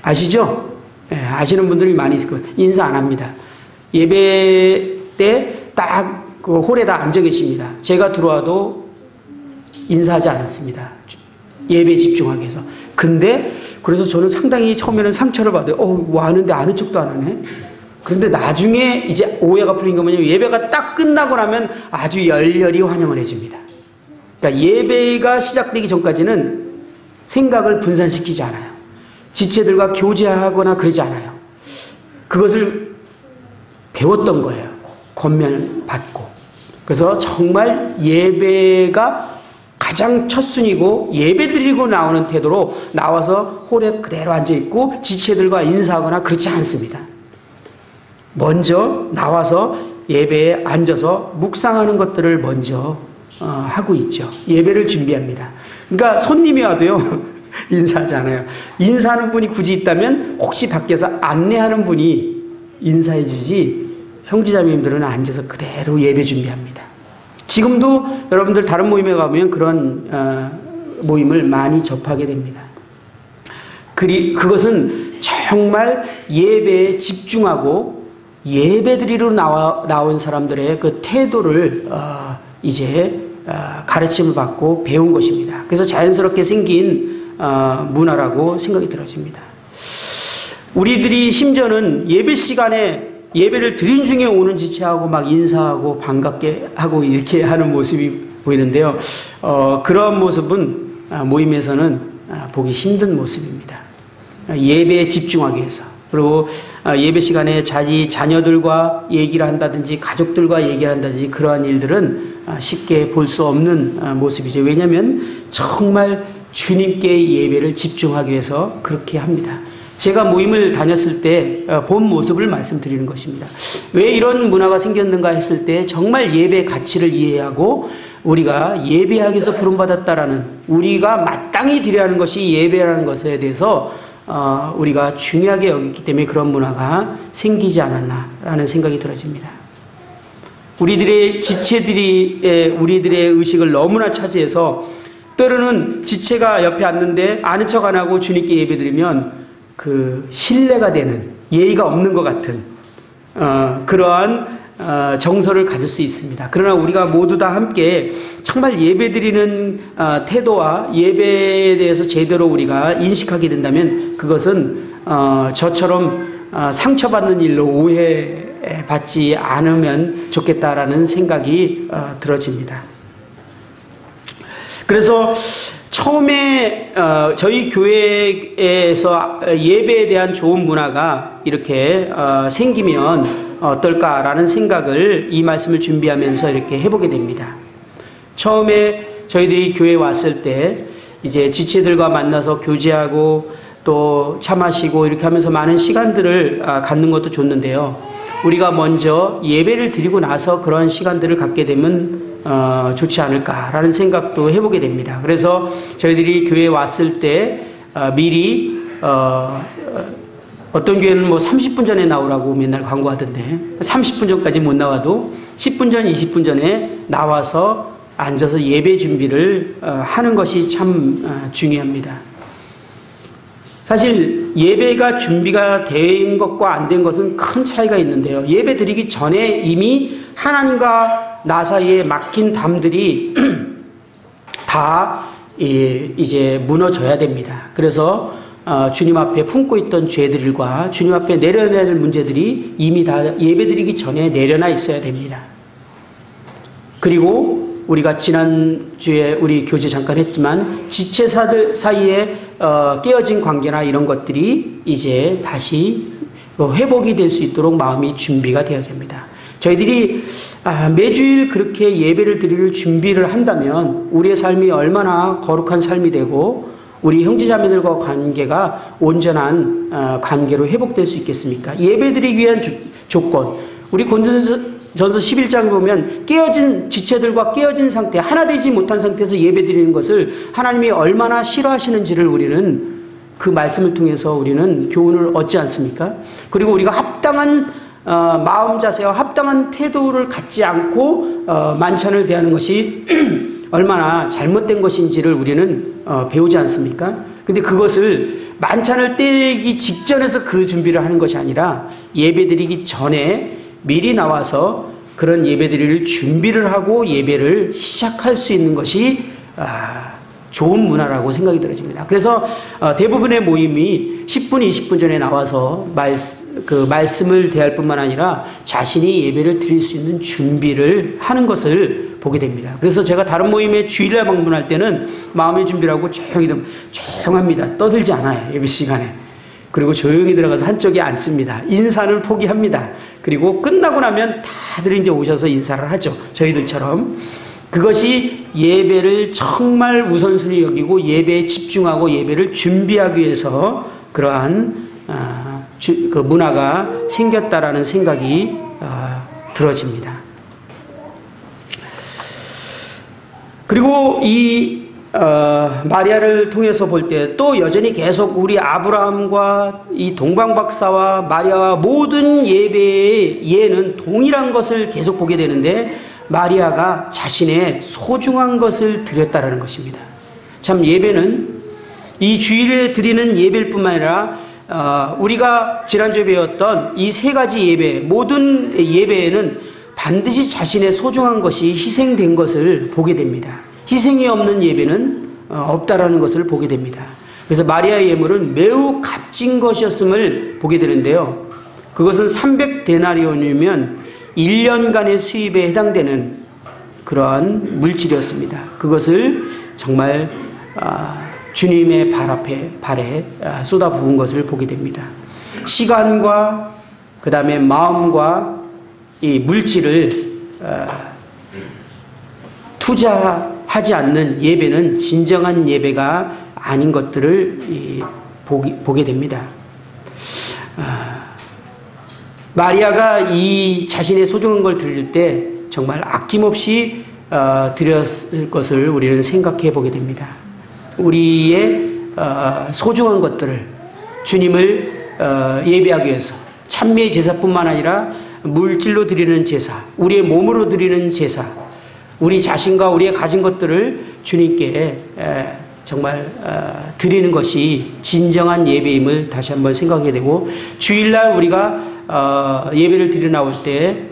아시죠? 네, 아시는 분들이 많이 있을 거예요. 인사 안 합니다. 예배 때 딱 그 홀에다 앉아 계십니다. 제가 들어와도 인사하지 않았습니다. 예배에 집중하기 위해서. 근데 그래서 저는 상당히 처음에는 상처를 받아요. 왔는데 아는 척도 안 하네. 그런데 나중에 이제 오해가 풀린 건 뭐냐면 예배가 딱 끝나고 나면 아주 열렬히 환영을 해줍니다. 그러니까 예배가 시작되기 전까지는 생각을 분산시키지 않아요. 지체들과 교제하거나 그러지 않아요. 그것을 배웠던 거예요. 권면받고. 그래서 정말 예배가 가장 첫순이고 예배 드리고 나오는 태도로 나와서 홀에 그대로 앉아있고 지체들과 인사하거나 그렇지 않습니다. 먼저 나와서 예배에 앉아서 묵상하는 것들을 먼저 하고 있죠. 예배를 준비합니다. 그러니까 손님이 와도요 인사하지 않아요. 인사하는 분이 굳이 있다면 혹시 밖에서 안내하는 분이 인사해 주지 형제자매님들은 앉아서 그대로 예배 준비합니다. 지금도 여러분들 다른 모임에 가면 그런 모임을 많이 접하게 됩니다. 그것은 정말 예배에 집중하고 예배드리러 나온 사람들의 그 태도를 이제 가르침을 받고 배운 것입니다. 그래서 자연스럽게 생긴 문화라고 생각이 들어집니다. 우리들이 심지어는 예배 시간에 예배를 드린 중에 오는 지체하고 막 인사하고 반갑게 하고 이렇게 하는 모습이 보이는데요. 그런 모습은 모임에서는 보기 힘든 모습입니다. 예배에 집중하기 위해서. 그리고 예배 시간에 자녀들과 얘기를 한다든지 가족들과 얘기를 한다든지 그러한 일들은 쉽게 볼 수 없는 모습이죠. 왜냐하면 정말 주님께 예배를 집중하기 위해서 그렇게 합니다. 제가 모임을 다녔을 때 본 모습을 말씀드리는 것입니다. 왜 이런 문화가 생겼는가 했을 때 정말 예배의 가치를 이해하고 우리가 예배하기 위해서 부름받았다라는 우리가 마땅히 드려야 하는 것이 예배라는 것에 대해서 우리가 중요하게 여겼기 때문에 그런 문화가 생기지 않았나라는 생각이 들어집니다. 우리들의 지체들이 우리들의 의식을 너무나 차지해서 때로는 지체가 옆에 앉는데 아는 척 안 하고 주님께 예배드리면 그 신뢰가 되는 예의가 없는 것 같은 그러한 정서를 가질 수 있습니다. 그러나 우리가 모두 다 함께 정말 예배드리는 태도와 예배에 대해서 제대로 우리가 인식하게 된다면 그것은 저처럼 상처받는 일로 오해받지 않으면 좋겠다라는 생각이 들어집니다. 그래서 처음에 저희 교회에서 예배에 대한 좋은 문화가 이렇게 생기면 어떨까라는 생각을 이 말씀을 준비하면서 이렇게 해보게 됩니다. 처음에 저희들이 교회에 왔을 때 이제 지체들과 만나서 교제하고 또 차 마시고 이렇게 하면서 많은 시간들을 갖는 것도 좋는데요. 우리가 먼저 예배를 드리고 나서 그런 시간들을 갖게 되면 좋지 않을까라는 생각도 해보게 됩니다. 그래서 저희들이 교회에 왔을 때 미리 어떤 교회는 뭐 30분 전에 나오라고 맨날 광고하던데 30분 전까지 못 나와도 10분 전, 20분 전에 나와서 앉아서 예배 준비를 하는 것이 참 중요합니다. 사실 예배가 준비가 된 것과 안 된 것은 큰 차이가 있는데요. 예배 드리기 전에 이미 하나님과 나 사이에 막힌 담들이 다 이제 무너져야 됩니다. 그래서 주님 앞에 품고 있던 죄들과 주님 앞에 내려놔야 할 문제들이 이미 다 예배 드리기 전에 내려놔 있어야 됩니다. 그리고 우리가 지난주에 우리 교제 잠깐 했지만 지체사들 사이에 깨어진 관계나 이런 것들이 이제 다시 회복이 될 수 있도록 마음이 준비가 되어야 됩니다. 저희들이 매주일 그렇게 예배를 드릴 준비를 한다면 우리의 삶이 얼마나 거룩한 삶이 되고 우리 형제자매들과 관계가 온전한 관계로 회복될 수 있겠습니까? 예배 드리기 위한 조건, 우리 전서 11장에 보면 깨어진 지체들과 깨어진 상태, 하나 되지 못한 상태에서 예배드리는 것을 하나님이 얼마나 싫어하시는지를 우리는 그 말씀을 통해서 우리는 교훈을 얻지 않습니까? 그리고 우리가 합당한 마음 자세와 합당한 태도를 갖지 않고 만찬을 대하는 것이 얼마나 잘못된 것인지를 우리는 배우지 않습니까? 근데 그것을 만찬을 떼기 직전에서 그 준비를 하는 것이 아니라 예배드리기 전에 미리 나와서 그런 예배드릴 준비를 하고 예배를 시작할 수 있는 것이 좋은 문화라고 생각이 들어집니다. 그래서 대부분의 모임이 10분, 20분 전에 나와서 말씀을 대할 뿐만 아니라 자신이 예배를 드릴 수 있는 준비를 하는 것을 보게 됩니다. 그래서 제가 다른 모임에 주일날 방문할 때는 마음의 준비를 하고 조용합니다. 떠들지 않아요, 예배 시간에. 그리고 조용히 들어가서 한쪽에 앉습니다. 인사를 포기합니다. 그리고 끝나고 나면 다들 이제 오셔서 인사를 하죠. 저희들처럼. 그것이 예배를 정말 우선순위 여기고 예배에 집중하고 예배를 준비하기 위해서 그러한 그 문화가 생겼다라는 생각이 들어집니다. 그리고 이 마리아를 통해서 볼 때 또 여전히 계속 우리 아브라함과 이 동방박사와 마리아와 모든 예배의 예는 동일한 것을 계속 보게 되는데 마리아가 자신의 소중한 것을 드렸다라는 것입니다. 참 예배는 이 주일에 드리는 예배일 뿐만 아니라 우리가 지난주에 배웠던 이 세 가지 예배, 모든 예배에는 반드시 자신의 소중한 것이 희생된 것을 보게 됩니다. 희생이 없는 예배는 없다라는 것을 보게 됩니다. 그래서 마리아의 예물은 매우 값진 것이었음을 보게 되는데요. 그것은 300데나리온이면 1년간의 수입에 해당되는 그러한 물질이었습니다. 그것을 정말 주님의 발에 쏟아부은 것을 보게 됩니다. 시간과 그 다음에 마음과 이 물질을 투자하지 않는 예배는 진정한 예배가 아닌 것들을 보게 됩니다. 마리아가 이 자신의 소중한 걸 드릴 때 정말 아낌없이 드렸을 것을 우리는 생각해 보게 됩니다. 우리의 소중한 것들을 주님을 예배하기 위해서 찬미의 제사뿐만 아니라 물질로 드리는 제사, 우리의 몸으로 드리는 제사, 우리 자신과 우리의 가진 것들을 주님께 정말 드리는 것이 진정한 예배임을 다시 한번 생각하게 되고, 주일날 우리가 예배를 드려 나올 때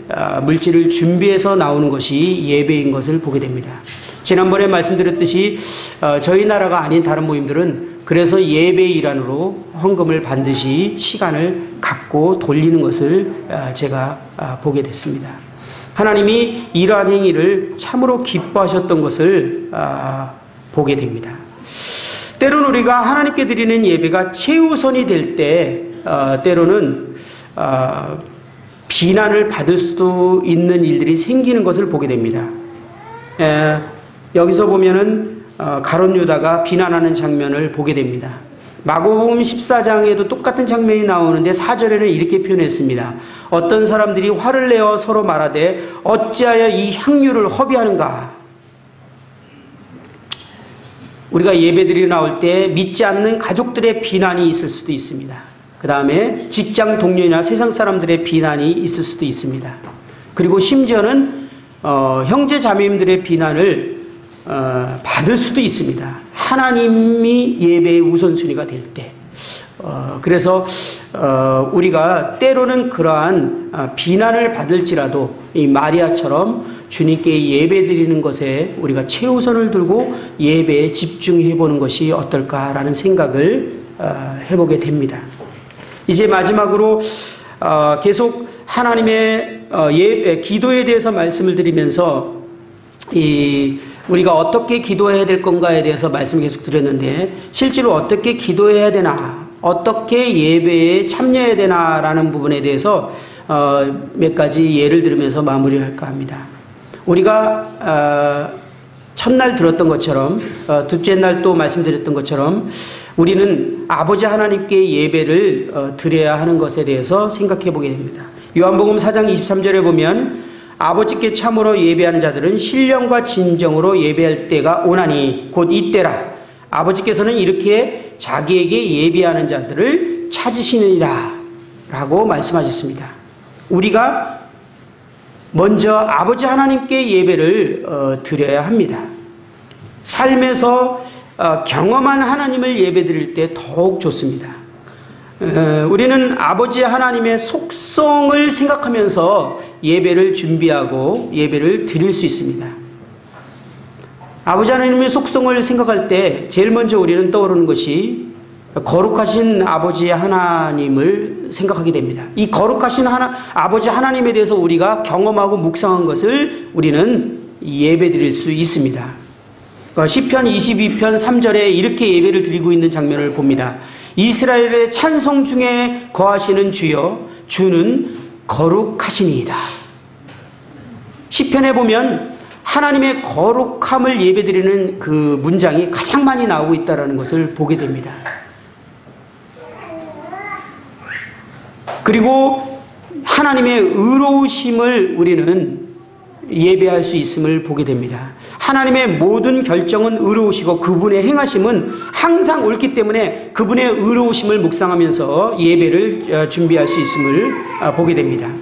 물질을 준비해서 나오는 것이 예배인 것을 보게 됩니다. 지난번에 말씀드렸듯이 저희 나라가 아닌 다른 모임들은 그래서 예배 일환으로 헌금을 반드시 시간을 갖고 돌리는 것을 제가 보게 됐습니다. 하나님이 이러한 행위를 참으로 기뻐하셨던 것을 보게 됩니다. 때로는 우리가 하나님께 드리는 예배가 최우선이 될 때 때로는 비난을 받을 수도 있는 일들이 생기는 것을 보게 됩니다. 여기서 보면은 가룟 유다가 비난하는 장면을 보게 됩니다. 마고복음 14장에도 똑같은 장면이 나오는데 4절에는 이렇게 표현했습니다. 어떤 사람들이 화를 내어 서로 말하되 어찌하여 이 향유를 허비하는가. 우리가 예배드리러 나올 때 믿지 않는 가족들의 비난이 있을 수도 있습니다. 그 다음에 직장 동료나 세상 사람들의 비난이 있을 수도 있습니다. 그리고 심지어는 형제 자매님들의 비난을 받을 수도 있습니다. 하나님이 예배의 우선순위가 될 때. 그래서 우리가 때로는 그러한 비난을 받을지라도 이 마리아처럼 주님께 예배드리는 것에 우리가 최우선을 두고 예배에 집중해 보는 것이 어떨까라는 생각을 해보게 됩니다. 이제 마지막으로 계속 하나님의 기도에 대해서 말씀을 드리면서 우리가 어떻게 기도해야 될 건가에 대해서 말씀을 계속 드렸는데, 실제로 어떻게 기도해야 되나, 어떻게 예배에 참여해야 되나라는 부분에 대해서 몇 가지 예를 들으면서 마무리할까 합니다. 우리가 첫날 들었던 것처럼, 둘째 날 또 말씀드렸던 것처럼 우리는 아버지 하나님께 예배를 드려야 하는 것에 대해서 생각해 보게 됩니다. 요한복음 4장 23절에 보면 아버지께 참으로 예배하는 자들은 신령과 진정으로 예배할 때가 오나니 곧 이때라. 아버지께서는 이렇게 자기에게 예배하는 자들을 찾으시느니라 라고 말씀하셨습니다. 우리가 먼저 아버지 하나님께 예배를 드려야 합니다. 삶에서 경험한 하나님을 예배드릴 때 더욱 좋습니다. 우리는 아버지 하나님의 속성을 생각하면서 예배를 준비하고 예배를 드릴 수 있습니다. 아버지 하나님의 속성을 생각할 때 제일 먼저 우리는 떠오르는 것이 거룩하신 아버지 하나님을 생각하게 됩니다. 이 거룩하신 아버지 하나님에 대해서 우리가 경험하고 묵상한 것을 우리는 예배드릴 수 있습니다. 시편 22편 3절에 이렇게 예배를 드리고 있는 장면을 봅니다. 이스라엘의 찬송 중에 거하시는 주여, 주는 거룩하시니이다. 시편에 보면 하나님의 거룩함을 예배드리는 그 문장이 가장 많이 나오고 있다는 것을 보게 됩니다. 그리고 하나님의 의로우심을 우리는 예배할 수 있음을 보게 됩니다. 하나님의 모든 결정은 의로우시고 그분의 행하심은 항상 옳기 때문에 그분의 의로우심을 묵상하면서 예배를 준비할 수 있음을 보게 됩니다.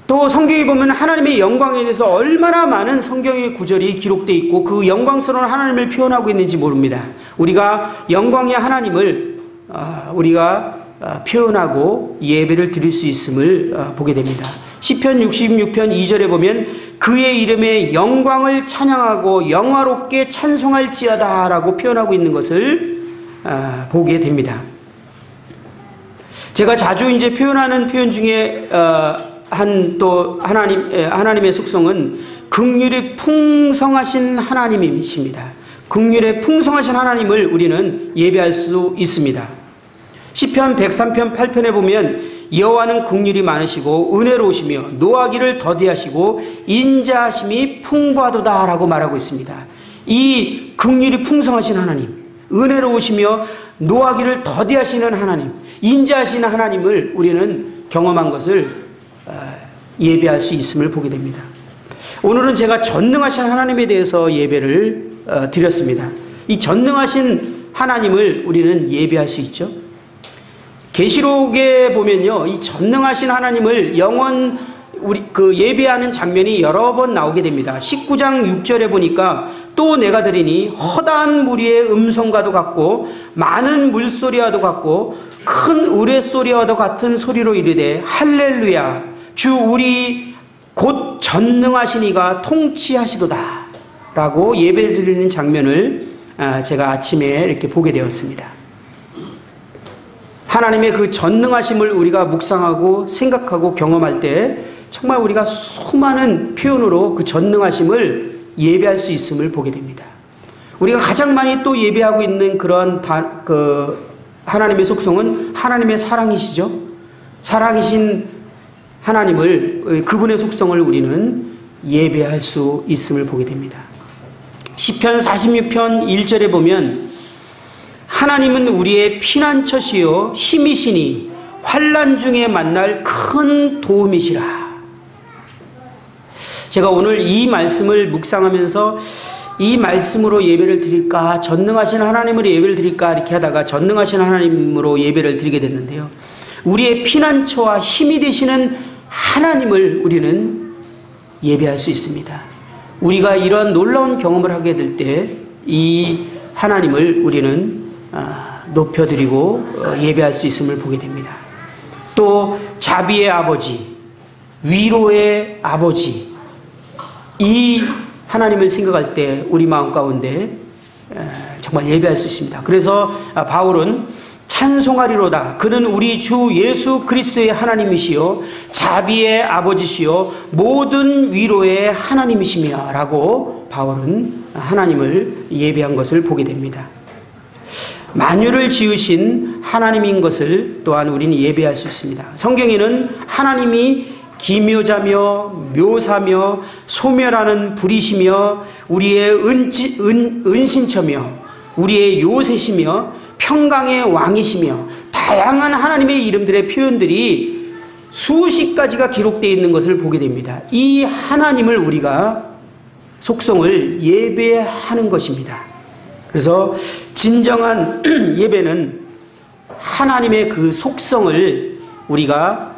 또 성경에 보면 하나님의 영광에 대해서 얼마나 많은 성경의 구절이 기록되어 있고 그 영광스러운 하나님을 표현하고 있는지 모릅니다. 우리가 영광의 하나님을 우리가 표현하고 예배를 드릴 수 있음을 보게 됩니다. 시편 66편 2절에 보면 그의 이름의 영광을 찬양하고 영화롭게 찬송할지어다 라고 표현하고 있는 것을 보게 됩니다. 제가 자주 이제 표현하는 표현 중에 하나님의 속성은 긍휼이 풍성하신 하나님이십니다. 긍휼의 풍성하신 하나님을 우리는 예배할 수 있습니다. 시편 103편 8편에 보면 여호와는 긍휼이 많으시고 은혜로우시며 노하기를 더디하시고 인자하심이 풍부하도다 라고 말하고 있습니다. 이 긍휼이 풍성하신 하나님, 은혜로우시며 노하기를 더디하시는 하나님, 인자하시는 하나님을 우리는 경험한 것을 예배할 수 있음을 보게 됩니다. 오늘은 제가 전능하신 하나님에 대해서 예배를 드렸습니다. 이 전능하신 하나님을 우리는 예배할 수 있죠. 계시록에 보면요, 이 전능하신 하나님을 우리 예배하는 장면이 여러 번 나오게 됩니다. 19장 6절에 보니까 또 내가 들으니 허다한 무리의 음성과도 같고 많은 물소리와도 같고 큰 우레소리와도 같은 소리로 이르되 할렐루야 주 우리 곧 전능하신 이가 통치하시도다 라고 예배를 드리는 장면을 제가 아침에 이렇게 보게 되었습니다. 하나님의 그 전능하심을 우리가 묵상하고 생각하고 경험할 때 정말 우리가 수많은 표현으로 그 전능하심을 예배할 수 있음을 보게 됩니다. 우리가 가장 많이 또 예배하고 있는 그런 하나님의 속성은 하나님의 사랑이시죠. 사랑이신 하나님을, 그분의 속성을 우리는 예배할 수 있음을 보게 됩니다. 시편 46편 1절에 보면 하나님은 우리의 피난처시요 힘이시니 환난 중에 만날 큰 도움이시라. 제가 오늘 이 말씀을 묵상하면서 이 말씀으로 예배를 드릴까, 전능하신 하나님으로 예배를 드릴까 이렇게 하다가 전능하신 하나님으로 예배를 드리게 됐는데요. 우리의 피난처와 힘이 되시는 하나님을 우리는 예배할 수 있습니다. 우리가 이러한 놀라운 경험을 하게 될 때 이 하나님을 우리는 높여드리고 예배할 수 있음을 보게 됩니다. 또 자비의 아버지, 위로의 아버지, 이 하나님을 생각할 때 우리 마음 가운데 정말 예배할 수 있습니다. 그래서 바울은 찬송하리로다. 그는 우리 주 예수 그리스도의 하나님이시요 자비의 아버지시요 모든 위로의 하나님이시며 라고 바울은 하나님을 예배한 것을 보게 됩니다. 만유를 지으신 하나님인 것을 또한 우리는 예배할 수 있습니다. 성경에는 하나님이 기묘자며 묘사며 소멸하는 불이시며 우리의 은신처며 우리의 요새시며 평강의 왕이시며 다양한 하나님의 이름들의 표현들이 수십 가지가 기록되어 있는 것을 보게 됩니다. 이 하나님을 우리가 속성을 예배하는 것입니다. 그래서 진정한 예배는 하나님의 그 속성을 우리가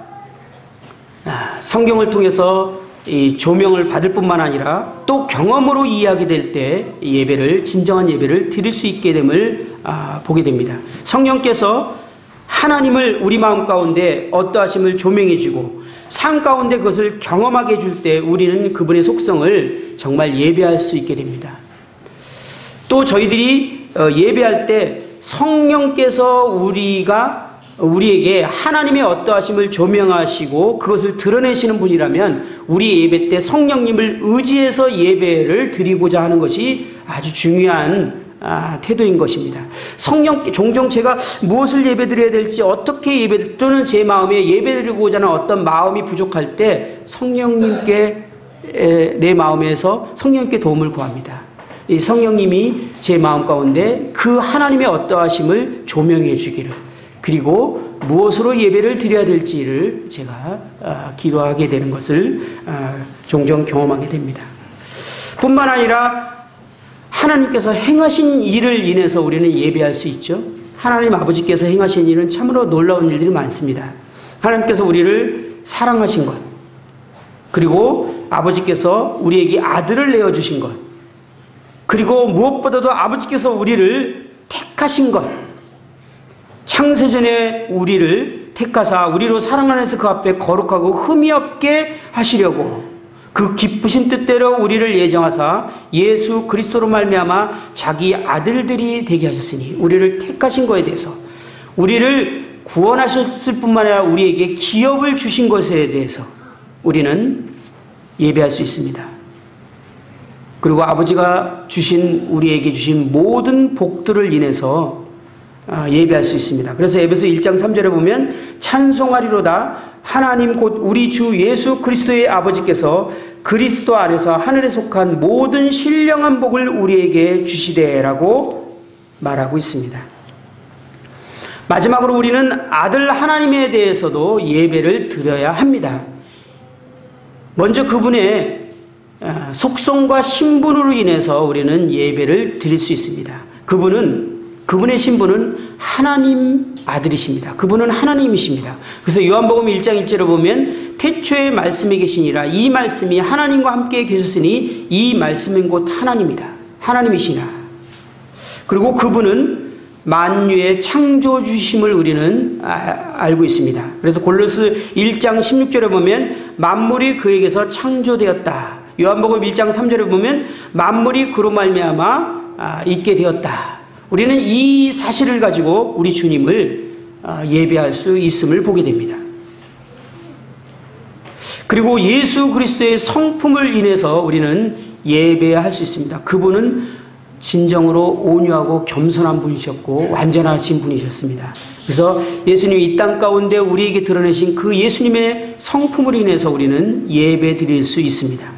성경을 통해서 이 조명을 받을 뿐만 아니라 또 경험으로 이해하게 될 때 예배를, 진정한 예배를 드릴 수 있게 됨을 보게 됩니다. 성령께서 하나님을 우리 마음 가운데 어떠하심을 조명해 주고 삶 가운데 그것을 경험하게 해줄 때 우리는 그분의 속성을 정말 예배할 수 있게 됩니다. 또 저희들이 예배할 때 성령께서 우리에게 하나님의 어떠하심을 조명하시고 그것을 드러내시는 분이라면 우리 예배 때 성령님을 의지해서 예배를 드리고자 하는 것이 아주 중요한 태도인 것입니다. 종종 제가 무엇을 예배드려야 될지 어떻게 또는 제 마음에 예배드리고자 하는 어떤 마음이 부족할 때 성령님께 내 마음에서 성령님께 도움을 구합니다. 이 성령님이 제 마음 가운데 그 하나님의 어떠하심을 조명해 주기를, 그리고 무엇으로 예배를 드려야 될지를 제가 기도하게 되는 것을 종종 경험하게 됩니다. 뿐만 아니라 하나님께서 행하신 일을 인해서 우리는 예배할 수 있죠. 하나님 아버지께서 행하신 일은 참으로 놀라운 일들이 많습니다. 하나님께서 우리를 사랑하신 것, 그리고 아버지께서 우리에게 아들을 내어주신 것, 그리고 무엇보다도 아버지께서 우리를 택하신 것, 창세전에 우리를 택하사 우리로 사랑 안에서 그 앞에 거룩하고 흠이 없게 하시려고 그 기쁘신 뜻대로 우리를 예정하사 예수 그리스도로 말미암아 자기 아들들이 되게 하셨으니, 우리를 택하신 것에 대해서, 우리를 구원하셨을 뿐만 아니라 우리에게 기업을 주신 것에 대해서 우리는 예배할 수 있습니다. 그리고 아버지가 우리에게 주신 모든 복들을 인해서 예배할 수 있습니다. 그래서 에베소 1장 3절에 보면 찬송하리로다 하나님 곧 우리 주 예수 그리스도의 아버지께서 그리스도 안에서 하늘에 속한 모든 신령한 복을 우리에게 주시되라고 말하고 있습니다. 마지막으로 우리는 아들 하나님에 대해서도 예배를 드려야 합니다. 먼저 그분의 속성과 신분으로 인해서 우리는 예배를 드릴 수 있습니다. 그분의 신분은 하나님 아들이십니다. 그분은 하나님이십니다. 그래서 요한복음 1장 1절에 보면 태초에 말씀이 계시니라 이 말씀이 하나님과 함께 계셨으니 이 말씀은 곧 하나님이다. 하나님이시라. 그리고 그분은 만유의 창조주심을 우리는 알고 있습니다. 그래서 골로새 1장 16절에 보면 만물이 그에게서 창조되었다. 요한복음 1장 3절에 보면 만물이 그로 말미암아 있게 되었다. 우리는 이 사실을 가지고 우리 주님을 예배할 수 있음을 보게 됩니다. 그리고 예수 그리스도의 성품을 인해서 우리는 예배할 수 있습니다. 그분은 진정으로 온유하고 겸손한 분이셨고 완전하신 분이셨습니다. 그래서 예수님이 이 땅 가운데 우리에게 드러내신 그 예수님의 성품으로 인해서 우리는 예배 드릴 수 있습니다.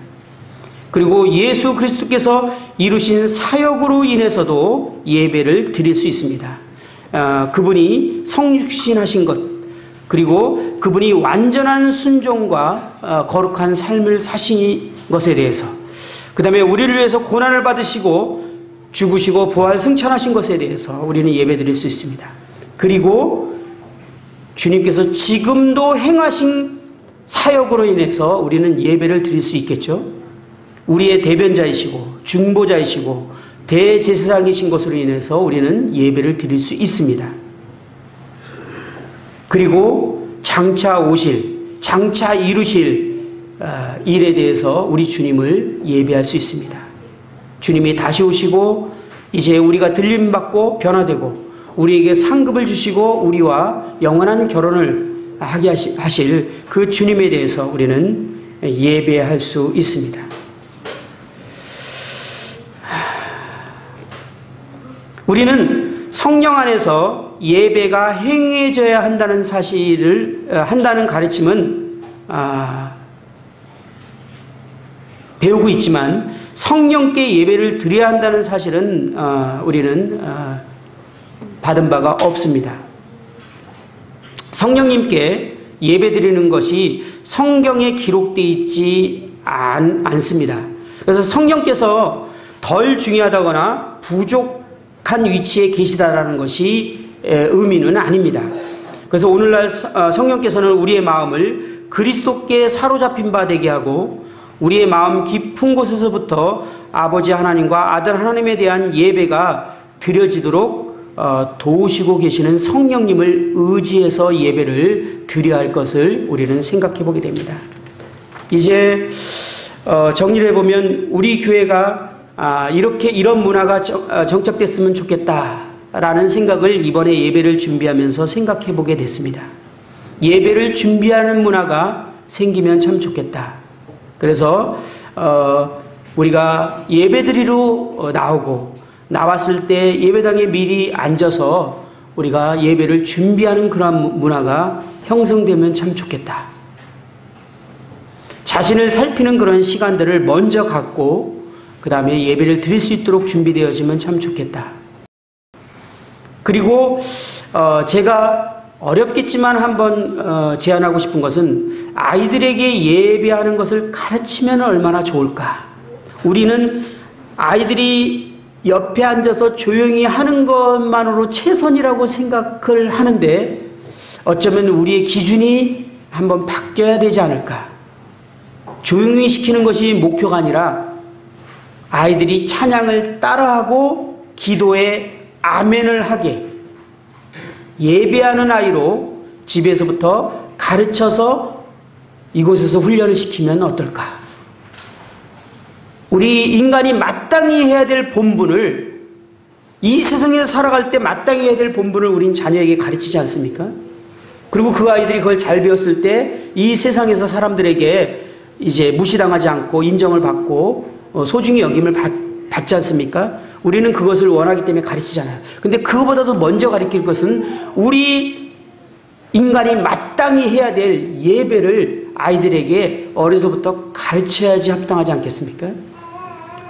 그리고 예수 그리스도께서 이루신 사역으로 인해서도 예배를 드릴 수 있습니다. 그분이 성육신하신 것, 그리고 그분이 완전한 순종과 거룩한 삶을 사신 것에 대해서, 그 다음에 우리를 위해서 고난을 받으시고 죽으시고 부활 승천하신 것에 대해서 우리는 예배 드릴 수 있습니다. 그리고 주님께서 지금도 행하신 사역으로 인해서 우리는 예배를 드릴 수 있겠죠. 우리의 대변자이시고 중보자이시고 대제사장이신 것으로 인해서 우리는 예배를 드릴 수 있습니다. 그리고 장차 이루실 일에 대해서 우리 주님을 예배할 수 있습니다. 주님이 다시 오시고 이제 우리가 들림받고 변화되고 우리에게 상급을 주시고 우리와 영원한 결혼을 하게 하실 그 주님에 대해서 우리는 예배할 수 있습니다. 우리는 성령 안에서 예배가 행해져야 한다는 사실을 한다는 가르침은 배우고 있지만 성령께 예배를 드려야 한다는 사실은 우리는 받은 바가 없습니다. 성령님께 예배 드리는 것이 성경에 기록되어 있지 않습니다. 그래서 성령께서 덜 중요하다거나 부족한 위치에 계시다라는 것이 의미는 아닙니다. 그래서 오늘날 성령께서는 우리의 마음을 그리스도께 사로잡힌 바 되게 하고 우리의 마음 깊은 곳에서부터 아버지 하나님과 아들 하나님에 대한 예배가 드려지도록 도우시고 계시는 성령님을 의지해서 예배를 드려야 할 것을 우리는 생각해 보게 됩니다. 이제 정리를 해보면 우리 교회가 이런 문화가 정착됐으면 좋겠다라는 생각을 이번에 예배를 준비하면서 생각해 보게 됐습니다. 예배를 준비하는 문화가 생기면 참 좋겠다. 그래서 우리가 예배드리러 나왔을 때 예배당에 미리 앉아서 우리가 예배를 준비하는 그런 문화가 형성되면 참 좋겠다. 자신을 살피는 그런 시간들을 먼저 갖고 그 다음에 예배를 드릴 수 있도록 준비되어지면 참 좋겠다. 그리고 제가 어렵겠지만 한번 제안하고 싶은 것은 아이들에게 예배하는 것을 가르치면 얼마나 좋을까. 우리는 아이들이 옆에 앉아서 조용히 하는 것만으로 최선이라고 생각을 하는데 어쩌면 우리의 기준이 한번 바뀌어야 되지 않을까. 조용히 시키는 것이 목표가 아니라 아이들이 찬양을 따라하고 기도에 아멘을 하게 예배하는 아이로 집에서부터 가르쳐서 이곳에서 훈련을 시키면 어떨까. 우리 인간이 마땅히 해야 될 본분을 이 세상에서 살아갈 때 마땅히 해야 될 본분을 우린 자녀에게 가르치지 않습니까? 그리고 그 아이들이 그걸 잘 배웠을 때 이 세상에서 사람들에게 이제 무시당하지 않고 인정을 받고 소중히 여김을 받지 않습니까? 우리는 그것을 원하기 때문에 가르치잖아요. 근데 그거보다도 먼저 가르칠 것은 우리 인간이 마땅히 해야 될 예배를 아이들에게 어려서부터 가르쳐야지 합당하지 않겠습니까?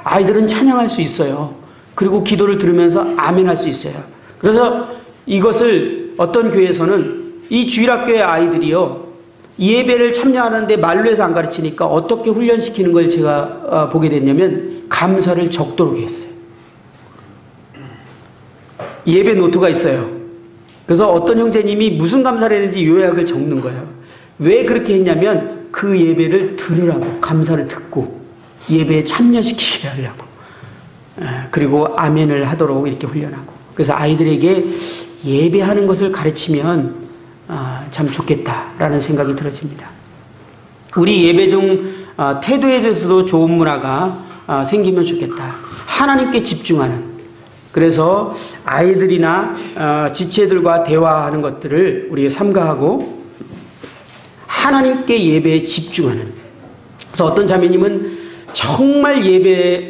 아이들은 찬양할 수 있어요. 그리고 기도를 들으면서 아멘할 수 있어요. 그래서 이것을 어떤 교회에서는 이 주일학교의 아이들이요 예배를 참여하는데 말로 해서 안 가르치니까 어떻게 훈련시키는 걸 제가 보게 됐냐면 감사를 적도록 했어요. 예배 노트가 있어요. 그래서 어떤 형제님이 무슨 감사를 했는지 요약을 적는 거예요. 왜 그렇게 했냐면 그 예배를 들으라고, 감사를 듣고 예배에 참여시키게 하려고. 그리고 아멘을 하도록 이렇게 훈련하고. 그래서 아이들에게 예배하는 것을 가르치면 참 좋겠다라는 생각이 들어집니다. 우리 예배 중 태도에 대해서도 좋은 문화가 생기면 좋겠다. 하나님께 집중하는. 그래서 아이들이나 지체들과 대화하는 것들을 우리가 삼가하고 하나님께 예배에 집중하는. 그래서 어떤 자매님은 정말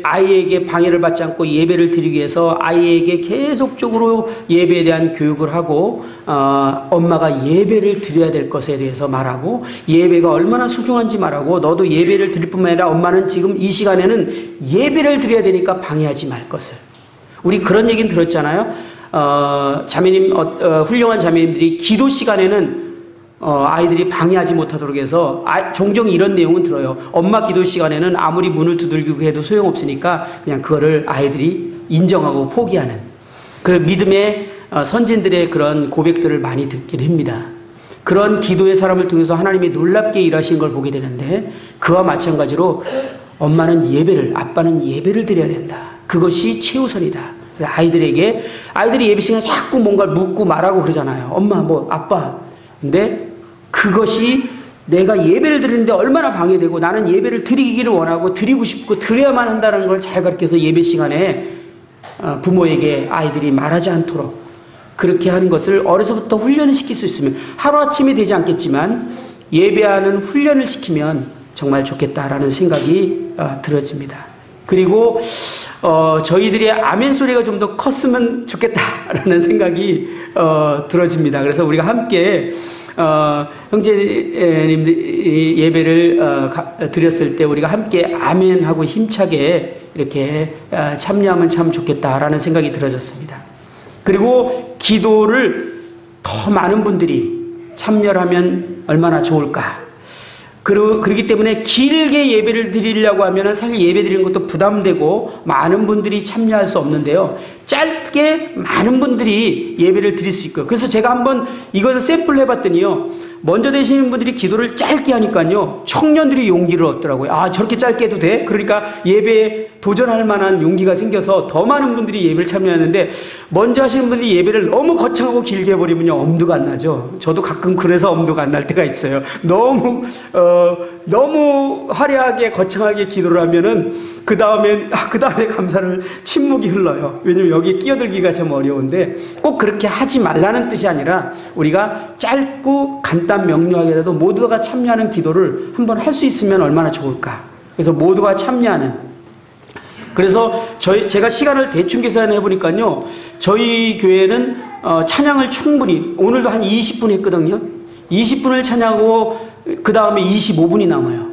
아이에게 방해를 받지 않고 예배를 드리기 위해서 아이에게 계속적으로 예배에 대한 교육을 하고 엄마가 예배를 드려야 될 것에 대해서 말하고 예배가 얼마나 소중한지 말하고 너도 예배를 드릴 뿐만 아니라 엄마는 지금 이 시간에는 예배를 드려야 되니까 방해하지 말 것을. 우리 그런 얘기는 들었잖아요. 자매님, 훌륭한 자매님들이 기도 시간에는 아이들이 방해하지 못하도록 해서 종종 이런 내용은 들어요. 엄마 기도 시간에는 아무리 문을 두들기고 해도 소용없으니까 그냥 그거를 아이들이 인정하고 포기하는 그 믿음의 선진들의 그런 고백들을 많이 듣게 됩니다. 그런 기도의 사람을 통해서 하나님이 놀랍게 일하신 걸 보게 되는데 그와 마찬가지로 엄마는 예배를, 아빠는 예배를 드려야 된다. 그것이 최우선이다. 아이들이 예배 시간에 자꾸 뭔가를 묻고 말하고 그러잖아요. 엄마, 뭐, 아빠. 근데 그것이 내가 예배를 드리는데 얼마나 방해되고 나는 예배를 드리기를 원하고 드리고 싶고 드려야만 한다는 걸 잘 가르쳐서 예배 시간에 부모에게 아이들이 말하지 않도록 그렇게 하는 것을 어려서부터 훈련을 시킬 수 있으면 하루아침이 되지 않겠지만 예배하는 훈련을 시키면 정말 좋겠다라는 생각이 들어집니다. 그리고 저희들의 아멘 소리가 좀 더 컸으면 좋겠다라는 생각이 들어집니다. 그래서 우리가 함께 형제님들이 예배를 드렸을 때 우리가 함께 아멘하고 힘차게 이렇게 참여하면 참 좋겠다라는 생각이 들어졌습니다. 그리고 기도를 더 많은 분들이 참여하면 얼마나 좋을까. 그렇기 때문에 길게 예배를 드리려고 하면 사실 예배 드리는 것도 부담되고 많은 분들이 참여할 수 없는데요. 짧게 많은 분들이 예배를 드릴 수 있고, 그래서 제가 한번 이것을 샘플을 해봤더니요, 먼저 되시는 분들이 기도를 짧게 하니까요, 청년들이 용기를 얻더라고요. 아, 저렇게 짧게 해도 돼? 그러니까 예배에 도전할 만한 용기가 생겨서 더 많은 분들이 예배를 참여하는데, 먼저 하시는 분들이 예배를 너무 거창하고 길게 해버리면요, 엄두가 안 나죠. 저도 가끔 그래서 엄두가 안 날 때가 있어요. 너무 화려하게 거창하게 기도를 하면은 그 다음에 감사를 침묵이 흘러요. 왜냐면 여기에 끼어들기가 좀 어려운데, 꼭 그렇게 하지 말라는 뜻이 아니라 우리가 짧고 간단 명료하게라도 모두가 참여하는 기도를 한번 할 수 있으면 얼마나 좋을까. 그래서 모두가 참여하는, 그래서 제가 시간을 대충 계산해 보니까요, 저희 교회는 찬양을 충분히 오늘도 한 20분 했거든요. 20분을 찬양하고 그 다음에 25분이 남아요.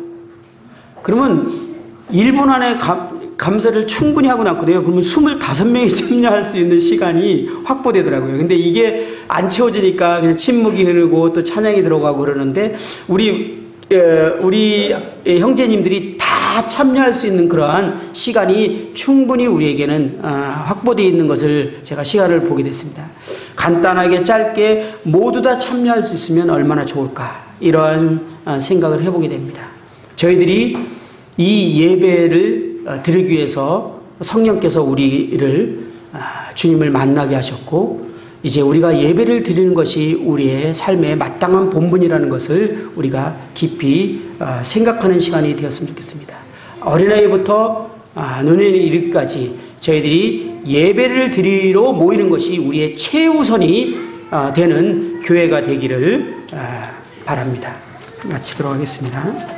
그러면 1분 안에 감사를 충분히 하고 났거든요. 그러면 25명이 참여할 수 있는 시간이 확보되더라고요. 근데 이게 안 채워지니까 그냥 침묵이 흐르고 또 찬양이 들어가고 그러는데, 우리 형제님들이 다 참여할 수 있는 그러한 시간이 충분히 우리에게는 확보되어 있는 것을 제가 시간을 보게 됐습니다. 간단하게 짧게 모두 다 참여할 수 있으면 얼마나 좋을까, 이러한 생각을 해보게 됩니다. 저희들이 이 예배를 드리기 위해서 성령께서 우리를 주님을 만나게 하셨고, 이제 우리가 예배를 드리는 것이 우리의 삶의 마땅한 본분이라는 것을 우리가 깊이 생각하는 시간이 되었으면 좋겠습니다. 어린아이부터 노년에 이르기까지 저희들이 예배를 드리러 모이는 것이 우리의 최우선이 되는 교회가 되기를 바랍니다. 마치도록 하겠습니다.